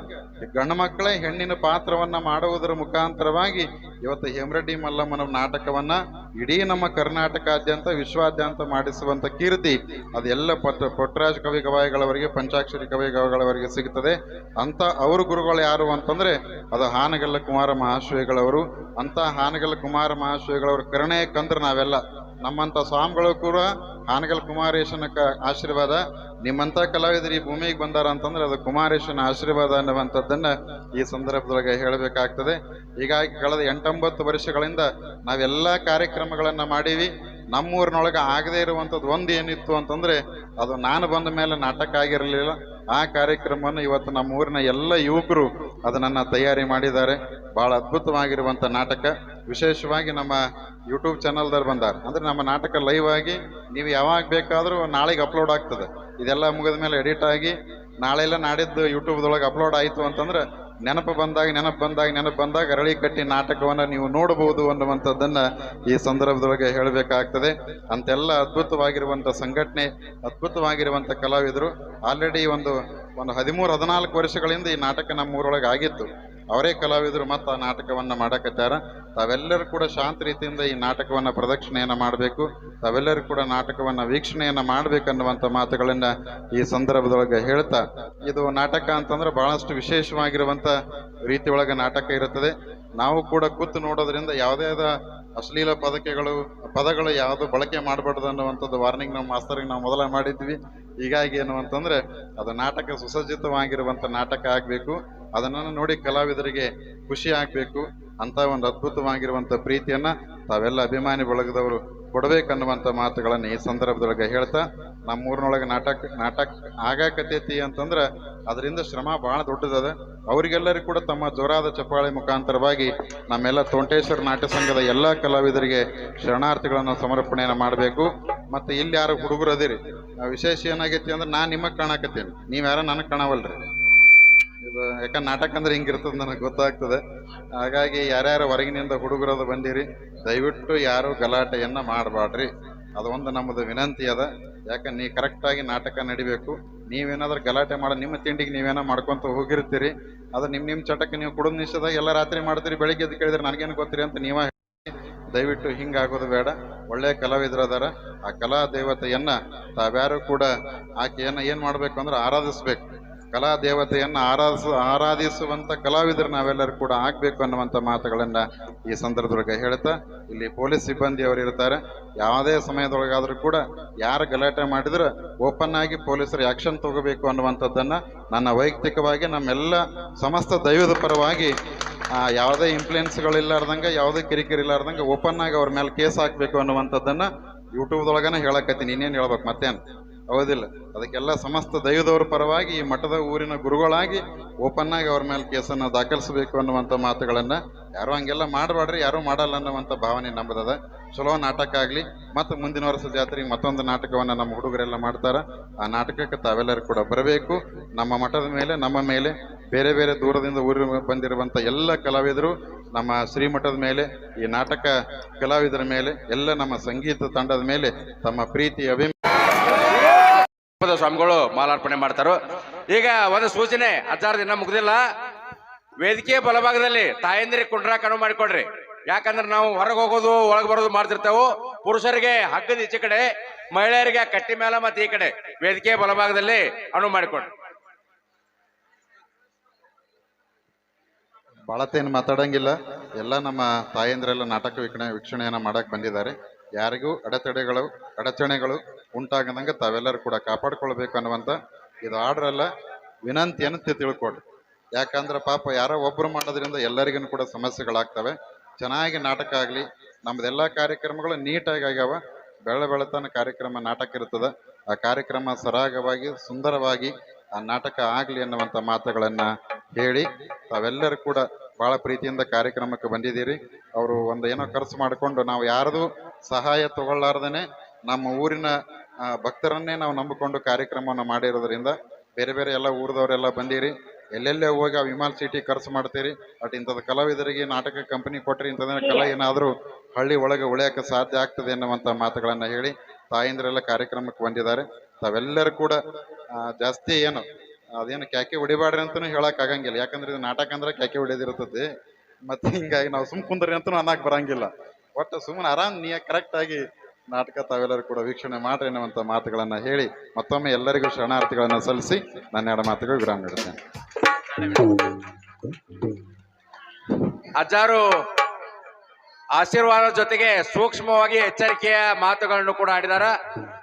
ಗಂಡು ಮಕ್ಕಳೇ ಹೆಣ್ಣಿನ ಪಾತ್ರವನ್ನು ಮಾಡುವುದರ ಮುಖಾಂತರವಾಗಿ ಇವತ್ತು ಹೇಮರೆಡ್ಡಿ ಮಲ್ಲಮ್ಮನ ನಾಟಕವನ್ನು ಇಡೀ ನಮ್ಮ ಕರ್ನಾಟಕಾದ್ಯಂತ ವಿಶ್ವಾದ್ಯಂತ ಮಾಡಿಸುವಂಥ ಕೀರ್ತಿ ಅದೆಲ್ಲ ಪುಟ್ಟರಾಜ ಕವಿ ಗವಾಯಿಗಳವರಿಗೆ, ಪಂಚಾಕ್ಷರಿ ಕವಿ ಗವಾಯಿಗಳವರಿಗೆ ಸಿಗ್ತದೆ. ಅಂಥ ಅವ್ರ ಗುರುಗಳು ಯಾರು ಅಂತಂದರೆ ಅದು ಹಾನಗಲ್ಲ ಕುಮಾರ ಮಹಾಶ್ವೇಗಳವರು. ಅಂಥ ಹಾನಗಲ್ಲ ಕುಮಾರ ಮಹಾಶ್ವೇಗಳವ್ರ ಕರುಣೆ ಕಂದ್ರೆ ನಾವೆಲ್ಲ ನಮ್ಮಂಥ ಸ್ವಾಮಿಗಳು ಕೂಡ ಹಾನಗಲ್ ಕುಮಾರೇಶನ ಆಶೀರ್ವಾದ. ನಿಮ್ಮಂಥ ಕಲಾವಿದರು ಈ ಭೂಮಿಗೆ ಬಂದಾರ ಅಂತಂದ್ರೆ ಅದು ಕುಮಾರೇಶನ ಆಶೀರ್ವಾದ ಅನ್ನುವಂಥದ್ದನ್ನು ಈ ಸಂದರ್ಭದೊಳಗೆ ಹೇಳಬೇಕಾಗ್ತದೆ. ಹೀಗಾಗಿ ಕಳೆದ 8-9 ವರ್ಷಗಳಿಂದ ನಾವೆಲ್ಲ ಕಾರ್ಯಕ್ರಮಗಳನ್ನು ಮಾಡೀವಿ. ನಮ್ಮೂರಿನೊಳಗೆ ಆಗದೇ ಇರುವಂಥದ್ದು ಒಂದು ಏನಿತ್ತು ಅಂತಂದರೆ ಅದು ನಾನು ಬಂದ ಮೇಲೆ ನಾಟಕ ಆಗಿರಲಿಲ್ಲ. ಆ ಕಾರ್ಯಕ್ರಮವನ್ನು ಇವತ್ತು ನಮ್ಮ ಊರಿನ ಎಲ್ಲ ಯುವಕರು ಅದನ್ನು ತಯಾರಿ ಮಾಡಿದ್ದಾರೆ. ಭಾಳ ಅದ್ಭುತವಾಗಿರುವಂಥ ನಾಟಕ. ವಿಶೇಷವಾಗಿ ನಮ್ಮ ಯೂಟ್ಯೂಬ್ ಚಾನಲ್ದವ್ರು ಬಂದಾರ ಅಂದರೆ ನಮ್ಮ ನಾಟಕ ಲೈವ್ ಆಗಿ ನೀವು ಯಾವಾಗ ಬೇಕಾದರೂ ನಾಳೆಗೆ ಅಪ್ಲೋಡ್ ಆಗ್ತದೆ. ಇದೆಲ್ಲ ಮುಗಿದ ಮೇಲೆ ಎಡಿಟ್ ಆಗಿ ನಾಳೆಲ್ಲ ನಾಡಿದ್ದು ಯೂಟ್ಯೂಬ್ದೊಳಗೆ ಅಪ್ಲೋಡ್ ಆಯಿತು ಅಂತಂದ್ರೆ ನೆನಪು ಬಂದಾಗ ಅರಳಿ ಕಟ್ಟಿ ನಾಟಕವನ್ನು ನೀವು ನೋಡಬಹುದು ಅನ್ನುವಂಥದ್ದನ್ನ ಈ ಸಂದರ್ಭದೊಳಗೆ ಹೇಳಬೇಕಾಗ್ತದೆ. ಅಂತೆಲ್ಲ ಅದ್ಭುತವಾಗಿರುವಂಥ ಸಂಘಟನೆ, ಅದ್ಭುತವಾಗಿರುವಂಥ ಕಲಾವಿದರು. ಆಲ್ರೆಡಿ ಒಂದು 13-14 ವರ್ಷಗಳಿಂದ ಈ ನಾಟಕ ನಮ್ಮೂರೊಳಗೆ ಆಗಿತ್ತು. ಅವರೇ ಕಲಾವಿದರು ಮತ್ತು ಆ ನಾಟಕವನ್ನು ಮಾಡಕತ್ತಾರ. ತಾವೆಲ್ಲರೂ ಕೂಡ ಶಾಂತ ರೀತಿಯಿಂದ ಈ ನಾಟಕವನ್ನು ಪ್ರದಕ್ಷಿಣೆಯನ್ನು ಮಾಡಬೇಕು, ತಾವೆಲ್ಲರೂ ಕೂಡ ನಾಟಕವನ್ನು ವೀಕ್ಷಣೆಯನ್ನು ಮಾಡಬೇಕನ್ನುವಂಥ ಮಾತುಗಳನ್ನು ಈ ಸಂದರ್ಭದೊಳಗೆ ಹೇಳ್ತಾ, ಇದು ನಾಟಕ ಅಂತಂದ್ರೆ ಬಹಳಷ್ಟು ವಿಶೇಷವಾಗಿರುವಂಥ ರೀತಿಯೊಳಗೆ ನಾಟಕ ಇರುತ್ತದೆ. ನಾವು ಕೂಡ ಕೂತು ನೋಡೋದ್ರಿಂದ ಯಾವುದೇ ಅಶ್ಲೀಲ ಪದಗಳು ಯಾವುದು ಬಳಕೆ ಮಾಡಬಾರ್ದು ಅನ್ನುವಂಥದ್ದು ವಾರ್ನಿಂಗ್ ನಮ್ಮ ಮಾಸ್ತರಿಗೆ ನಾವು ಮೊದಲ ಮಾಡಿದ್ವಿ. ಹೀಗಾಗಿ ಏನು ಅಂತಂದ್ರೆ ಅದು ನಾಟಕ ಸುಸಜ್ಜಿತವಾಗಿರುವಂಥ ನಾಟಕ ಆಗಬೇಕು. ಅದನ್ನು ನೋಡಿ ಕಲಾವಿದರಿಗೆ ಖುಷಿ ಆಗಬೇಕು. ಅಂತ ಒಂದು ಅದ್ಭುತವಾಗಿರುವಂಥ ಪ್ರೀತಿಯನ್ನ ತಾವೆಲ್ಲ ಅಭಿಮಾನಿ ಬಳಗದವರು ಕೊಡಬೇಕನ್ನುವಂಥ ಮಾತುಗಳನ್ನು ಈ ಸಂದರ್ಭದೊಳಗೆ ಹೇಳ್ತಾ, ನಮ್ಮೂರಿನೊಳಗೆ ನಾಟಕ ಆಗಾಕತೈತಿ ಅಂತಂದ್ರೆ ಅದರಿಂದ ಶ್ರಮ ಭಾಳ ದೊಡ್ಡದದ. ಅವರಿಗೆಲ್ಲರಿಗೂ ಕೂಡ ತಮ್ಮ ಜೋರಾದ ಚಪ್ಪಾಳೆ ಮುಖಾಂತರವಾಗಿ ನಮ್ಮೆಲ್ಲ ತೋಂಟೇಶ್ವರ ನಾಟ್ಯ ಸಂಘದ ಎಲ್ಲ ಕಲಾವಿದರಿಗೆ ಶರಣಾರ್ಥಿಗಳನ್ನು ಸಮರ್ಪಣೆಯನ್ನು ಮಾಡಬೇಕು. ಮತ್ತು ಇಲ್ಲಿ ಯಾರು ಹುಡುಗರು ಅದಿರಿ, ವಿಶೇಷ ಏನಾಗೈತಿ ಅಂದ್ರೆ ನಾನು ನಿಮಗೆ ಕಾಣಕತ್ತೀನಿ, ನೀವು ಯಾರೋ ನನಗೆ ಕಾಣವಲ್ರಿ. ಇದು ಯಾಕಂದ್ರೆ ನಾಟಕ ಅಂದ್ರೆ ಹಿಂಗಿರ್ತದೆ ನನಗೆ ಗೊತ್ತಾಗ್ತದೆ. ಹಾಗಾಗಿ ಯಾರ್ಯಾರು ಹೊರಗಿನಿಂದ ಹುಡುಗರದ ಬಂದಿರಿ, ದಯವಿಟ್ಟು ಯಾರು ಗಲಾಟೆಯನ್ನು ಮಾಡಬಾಡ್ರಿ. ಅದು ಒಂದು ನಮ್ಮದು ವಿನಂತಿ ಅದ. ಯಾಕಂದ್ರೆ ನೀ ಕರೆಕ್ಟಾಗಿ ನಾಟಕ ನಡಿಬೇಕು. ನೀವೇನಾದ್ರೂ ಗಲಾಟೆ ಮಾಡೋ ನಿಮ್ಮ ತಿಂಡಿಗೆ ನೀವೇನೋ ಮಾಡ್ಕೊತ ಹೋಗಿರ್ತೀರಿ, ಅದು ನಿಮ್ಮ ಚಟಕ್ಕೆ ನೀವು ಕುಡಿದ ನಿಷೇಧ ಎಲ್ಲ ರಾತ್ರಿ ಮಾಡ್ತೀರಿ, ಬೆಳಿಗ್ಗೆ ಎದ್ದು ಕೇಳಿದ್ರೆ ನನಗೇನು ಗೊತ್ತೀರಿ ಅಂತ ನೀವ. ದಯವಿಟ್ಟು ಹಿಂಗಾಗೋದು ಬೇಡ. ಒಳ್ಳೆಯ ಕಲಾವಿದರು ಅದಾರ. ಆ ಕಲಾ ದೇವತೆಯನ್ನ ತಾವ್ಯಾರು ಕೂಡ ಆಕೆಯನ್ನ ಏನು ಮಾಡಬೇಕು ಅಂದ್ರೆ ಆರಾಧಿಸ್ಬೇಕು. ಕಲಾ ದೇವತೆಯನ್ನು ಆರಾಧಿಸುವಂಥ ಕಲಾವಿದರು ನಾವೆಲ್ಲರೂ ಕೂಡ ಆಗಬೇಕು ಅನ್ನುವಂಥ ಮಾತುಗಳನ್ನು ಈ ಸಂದರ್ಭದೊಳಗೆ ಹೇಳ್ತಾ, ಇಲ್ಲಿ ಪೊಲೀಸ್ ಸಿಬ್ಬಂದಿಯವರು ಇರ್ತಾರೆ. ಯಾವುದೇ ಸಮಯದೊಳಗಾದರೂ ಕೂಡ ಯಾರು ಗಲಾಟೆ ಮಾಡಿದ್ರೆ ಓಪನ್ ಆಗಿ ಪೊಲೀಸರು ಆ್ಯಕ್ಷನ್ ತಗೋಬೇಕು ಅನ್ನುವಂಥದ್ದನ್ನು ನನ್ನ ವೈಯಕ್ತಿಕವಾಗಿ ನಮ್ಮೆಲ್ಲ ಸಮಸ್ತ ದೈವದ ಪರವಾಗಿ ಯಾವುದೇ ಇನ್ಫ್ಲುಯೆನ್ಸ್ಗಳಿಲ್ಲಾರ್ದಂಗೆ, ಯಾವುದೇ ಕಿರಿಕಿರಿ ಇಲ್ಲಾರ್ದಂಗೆ ಓಪನ್ ಆಗಿ ಅವ್ರ ಮೇಲೆ ಕೇಸ್ ಹಾಕಬೇಕು ಅನ್ನುವಂಥದ್ದನ್ನು ಯೂಟ್ಯೂಬ್ದೊಳಗನೆ ಹೇಳಕತ್ತೀನಿ. ಇನ್ನೇನು ಹೇಳ್ಬೇಕು ಮತ್ತೇನು, ಹೌದಿಲ್ಲ? ಅದಕ್ಕೆಲ್ಲ ಸಮಸ್ತ ದೈವದವರ ಪರವಾಗಿ ಈ ಮಠದ ಊರಿನ ಗುರುಗಳಾಗಿ ಓಪನ್ ಆಗಿ ಅವ್ರ ಮೇಲೆ ಕೇಸನ್ನು ದಾಖಲಿಸಬೇಕು ಅನ್ನುವಂಥ ಮಾತುಗಳನ್ನು, ಯಾರು ಹಂಗೆಲ್ಲ ಮಾಡಬೇಡ್ರಿ, ಯಾರೂ ಮಾಡಲ್ಲ ಅನ್ನುವಂಥ ಭಾವನೆ ನಮ್ಮದದ. ಚಲೋ ನಾಟಕ ಆಗಲಿ. ಮತ್ತು ಮುಂದಿನ ವರ್ಷ ಜಾತ್ರೆಗೆ ಮತ್ತೊಂದು ನಾಟಕವನ್ನು ನಮ್ಮ ಹುಡುಗರೆಲ್ಲ ಮಾಡ್ತಾರೆ. ಆ ನಾಟಕಕ್ಕೆ ತಾವೆಲ್ಲರೂ ಕೂಡ ಬರಬೇಕು. ನಮ್ಮ ಮಠದ ಮೇಲೆ, ನಮ್ಮ ಮೇಲೆ, ಬೇರೆ ಬೇರೆ ದೂರದಿಂದ ಊರಿಗೆ ಬಂದಿರುವಂಥ ಎಲ್ಲ ಕಲಾವಿದರು, ನಮ್ಮ ಶ್ರೀಮಠದ ಮೇಲೆ, ಈ ನಾಟಕ ಕಲಾವಿದರ ಮೇಲೆ, ಎಲ್ಲ ನಮ್ಮ ಸಂಗೀತ ತಂಡದ ಮೇಲೆ ತಮ್ಮ ಪ್ರೀತಿ ಸ್ವಾಮಿಗಳು ಮಾಲಾರ್ಪಣೆ ಮಾಡ್ತಾರೋ. ಈಗ ಒಂದು ಸೂಚನೆ, 16 ದಿನ ಮುಗ್ದಿಲ್ಲ. ವೇದಿಕೆ ಬಲಭಾಗದಲ್ಲಿ ತಾಯಂದಿರಿಗೆ ಕುಂಡ್ರಾಕ್ ಅನುವು ಮಾಡಿಕೊಡ್ರಿ. ಯಾಕಂದ್ರೆ ನಾವು ಹೊರಗೆ ಹೋಗೋದು ಒಳಗೆ ಬರೋದು ಮಾಡ್ತಿರ್ತೇವೆ. ಪುರುಷರಿಗೆ ಹಗ್ಗದ ಈಚೆ ಕಡೆ, ಮಹಿಳೆಯರಿಗೆ ಕಟ್ಟಿ ಮೇಲೆ ಮತ್ತೆ ಈ ಕಡೆ ವೇದಿಕೆ ಬಲಭಾಗದಲ್ಲಿ ಅನುವು ಮಾಡಿಕೊಡ್ರಿ. ಭಾಳತ್ತೇನು ಮಾತಾಡಂಗಿಲ್ಲ. ಎಲ್ಲ ನಮ್ಮ ತಾಯಂದಿರೆಲ್ಲ ನಾಟಕ ವೀಕ್ಷಣೆಯನ್ನು ಮಾಡಕ್ಕೆ ಬಂದಿದ್ದಾರೆ. ಯಾರಿಗೂ ಅಡಚಣೆಗಳು ಉಂಟಾಗದಂಗೆ ತಾವೆಲ್ಲರೂ ಕೂಡ ಕಾಪಾಡ್ಕೊಳ್ಬೇಕು ಅನ್ನುವಂಥ ಇದು ಆರ್ಡರ್ ಅಲ್ಲ, ವಿನಂತಿಯನ್ನು ತಿಳ್ಕೊಡ್ರಿ. ಯಾಕಂದ್ರೆ ಪಾಪ ಯಾರೋ ಒಬ್ಬರು ಮಾಡೋದ್ರಿಂದ ಎಲ್ಲರಿಗೂ ಕೂಡ ಸಮಸ್ಯೆಗಳಾಗ್ತವೆ. ಚೆನ್ನಾಗಿ ನಾಟಕ ಆಗಲಿ. ನಮ್ಮದೆಲ್ಲ ಕಾರ್ಯಕ್ರಮಗಳು ನೀಟಾಗಿ ಆಗ್ಯಾವ. ಬೆಳತನ ಕಾರ್ಯಕ್ರಮ ನಾಟಕ ಇರ್ತದೆ. ಆ ಕಾರ್ಯಕ್ರಮ ಸರಾಗವಾಗಿ ಸುಂದರವಾಗಿ ಆ ನಾಟಕ ಆಗಲಿ ಅನ್ನುವಂಥ ಮಾತುಗಳನ್ನು ಹೇಳಿ, ತಾವೆಲ್ಲರೂ ಕೂಡ ಭಾಳ ಪ್ರೀತಿಯಿಂದ ಕಾರ್ಯಕ್ರಮಕ್ಕೆ ಬಂದಿದ್ದೀರಿ. ಅವರು ಒಂದು ಏನೋ ಖರ್ಚು ಮಾಡಿಕೊಂಡು, ನಾವು ಯಾರ್ದು ಸಹಾಯ ತಗೊಳ್ಳಾರ್ದೇ ನಮ್ಮ ಊರಿನ ಭಕ್ತರನ್ನೇ ನಾವು ನಂಬಿಕೊಂಡು ಕಾರ್ಯಕ್ರಮವನ್ನು ಮಾಡಿರೋದ್ರಿಂದ ಬೇರೆ ಬೇರೆ ಎಲ್ಲ ಊರದವರೆಲ್ಲ ಬಂದಿರಿ. ಎಲ್ಲೆಲ್ಲೇ ಹೋಗಿ ಆ ವಿಮಾಲ್ ಸಿಟಿ ಖರ್ಚು ಮಾಡ್ತೀರಿ. ಬಟ್ ಇಂಥದ್ದು ಕಲಾವಿದರಿಗೆ ನಾಟಕ ಕಂಪನಿ ಕೊಟ್ಟರೆ ಇಂಥದನ್ನ ಕಲಾ ಏನಾದರೂ ಹಳ್ಳಿ ಒಳಗೆ ಉಳಿಯೋಕ್ಕೆ ಸಾಧ್ಯ ಆಗ್ತದೆ ಅನ್ನುವಂಥ ಮಾತುಗಳನ್ನು ಹೇಳಿ ತಾಯಂದಿರೆಲ್ಲ ಕಾರ್ಯಕ್ರಮಕ್ಕೆ ಬಂದಿದ್ದಾರೆ. ತಾವೆಲ್ಲರೂ ಕೂಡ ಜಾಸ್ತಿ ಅದೇನು ಕ್ಯಾಕೆ ಹೊಡಿಬಾಡ್ರಿ ಅಂತಲೂ ಹೇಳೋಕ್ಕಾಗಂಗಿಲ್ಲ. ಯಾಕಂದ್ರೆ ಇದು ನಾಟಕ ಅಂದ್ರೆ ಕ್ಯಾಕೆ ಹೊಡಿಯೋದಿರ್ತದೆ. ಮತ್ತು ಹಿಂಗಾಗಿ ನಾವು ಕುಂದ್ರಿ ಅಂತಲೂ ಅನ್ನಕ್ಕೆ ಬರಂಗಿಲ್ಲ. ಒಟ್ಟು ಸುಮ್ಮನೆ ಆರಾಮ್ ಕರೆಕ್ಟಾಗಿ ನಾಟಕ ತಾವೆಲ್ಲರೂ ಕೂಡ ವೀಕ್ಷಣೆ ಮಾಡ್ರಿ ಅನ್ನುವಂಥ ಮಾತುಗಳನ್ನು ಹೇಳಿ ಮತ್ತೊಮ್ಮೆ ಎಲ್ಲರಿಗೂ ಶರಣಾರ್ಥಿಗಳನ್ನು ಸಲ್ಲಿಸಿ ನನ್ನ ಎರಡು ಮಾತುಗಳು ವಿರಾಮ ನೀಡುತ್ತೇನೆ. ಅಜ್ಜಾರು ಆಶೀರ್ವಾದ ಜೊತೆಗೆ ಸೂಕ್ಷ್ಮವಾಗಿ ಎಚ್ಚರಿಕೆಯ ಮಾತುಗಳನ್ನು ಕೂಡ ಆಡಿದಾರ.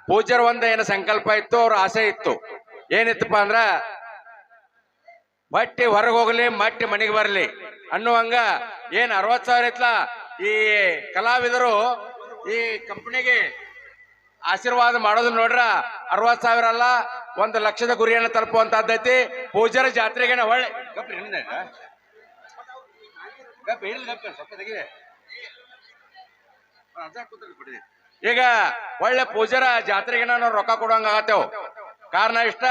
ಪೂಜ್ಯರ ಒಂದು ಏನು ಸಂಕಲ್ಪ ಇತ್ತು, ಅವ್ರ ಆಸೆ ಇತ್ತು. ಏನಿತ್ತಪ್ಪ ಅಂದ್ರ ಮಟ್ಟಿ ಹೊರಗೆ ಹೋಗ್ಲಿ, ಮಟ್ಟಿ ಮನೆಗೆ ಬರ್ಲಿ ಅನ್ನುವಂಗ ಏನ್ 60,000 ಇತ್ಲ ಈ ಕಲಾವಿದರು ಈ ಕಂಪನಿಗೆ ಆಶೀರ್ವಾದ ಮಾಡೋದು ನೋಡ್ರ 60,000 ಅಲ್ಲ, 1,00,000 ಗುರಿಯನ್ನು ತಲುಪುವಂತದ್ದೈತಿ. ಪೂಜ್ಯರ ಜಾತ್ರೆಗೆ ಒಳ್ಳೆ ಈಗ ಒಳ್ಳೆ ಪೂಜ್ಯರ ಜಾತ್ರೆಗೆ ನಾವು ರೊಕ್ಕ ಕೊಡುವಂಗ ಆಗತ್ತೇವ್. ಕಾರಣ ಇಷ್ಟ,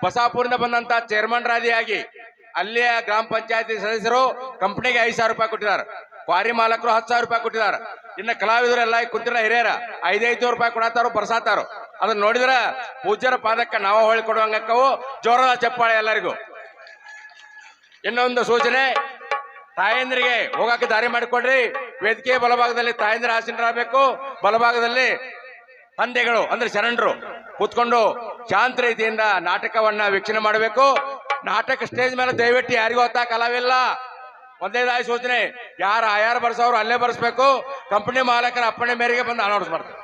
ಬಸಾಪುರಿಂದ ಬಂದಂತ ಚೇರ್ಮನ್ ರಾದಿಯಾಗಿ ಅಲ್ಲಿಯ ಗ್ರಾಮ ಪಂಚಾಯತಿ ಸದಸ್ಯರು ಕಂಪನಿಗೆ 5,000 ರೂಪಾಯಿ ಕೊಟ್ಟಿದ್ದಾರೆ, ಕ್ವಾರಿ ಮಾಲಕರು 10,000 ರೂಪಾಯಿ ಕೊಟ್ಟಿದ್ದಾರೆ. ಇನ್ನು ಕಲಾವಿದರು ಎಲ್ಲ ಕುಂತಿರ ಹಿರಿಯರ 500 ರೂಪಾಯಿ ಕೊಡತ್ತಾರು, ಬರ್ಸಾತಾರು. ಅದನ್ನ ನೋಡಿದ್ರ ಪೂಜ್ಯರ ಪಾದಕ್ಕೆ ನಾವು ಹೊಳಿ ಕೊಡುವಂಗಕ್ಕವು ಜೋರದ ಚಪ್ಪಾಳೆ ಎಲ್ಲರಿಗೂ. ಇನ್ನೊಂದು ಸೂಚನೆ, ತಾಯಂದ್ರಿಗೆ ಹೋಗಕ್ಕೆ ದಾರಿ ಮಾಡಿಕೊಡ್ರಿ. ವೇದಿಕೆ ಬಲಭಾಗದಲ್ಲಿ ತಾಯಂದ್ರ ಆಸೀನರಾಗಬೇಕು, ಬಲಭಾಗದಲ್ಲಿ ತಂದೆಗಳು ಅಂದ್ರೆ ಶರಣರು ಕೂತ್ಕೊಂಡು ಶಾಂತ ರೀತಿಯಿಂದ ನಾಟಕವನ್ನ ವೀಕ್ಷಣೆ ಮಾಡಬೇಕು. ನಾಟಕ ಸ್ಟೇಜ್ ಮೇಲೆ ದಯವಿಟ್ಟು ಯಾರಿಗೂ ಹೊತ್ತ ಕಲಾವಿಲ್ಲ. ಒಂದೇದಾಗಿ ಸೂಚನೆ, ಯಾರು ಬರ್ಸೋರು ಅಲ್ಲೇ ಬರ್ಸ್ಬೇಕು. ಕಂಪನಿ ಮಾಲಕರ ಅಪ್ಪಣೆ ಮೇರೆಗೆ ಬಂದು ಅನೌನ್ಸ್ ಮಾಡ್ತಾರೆ.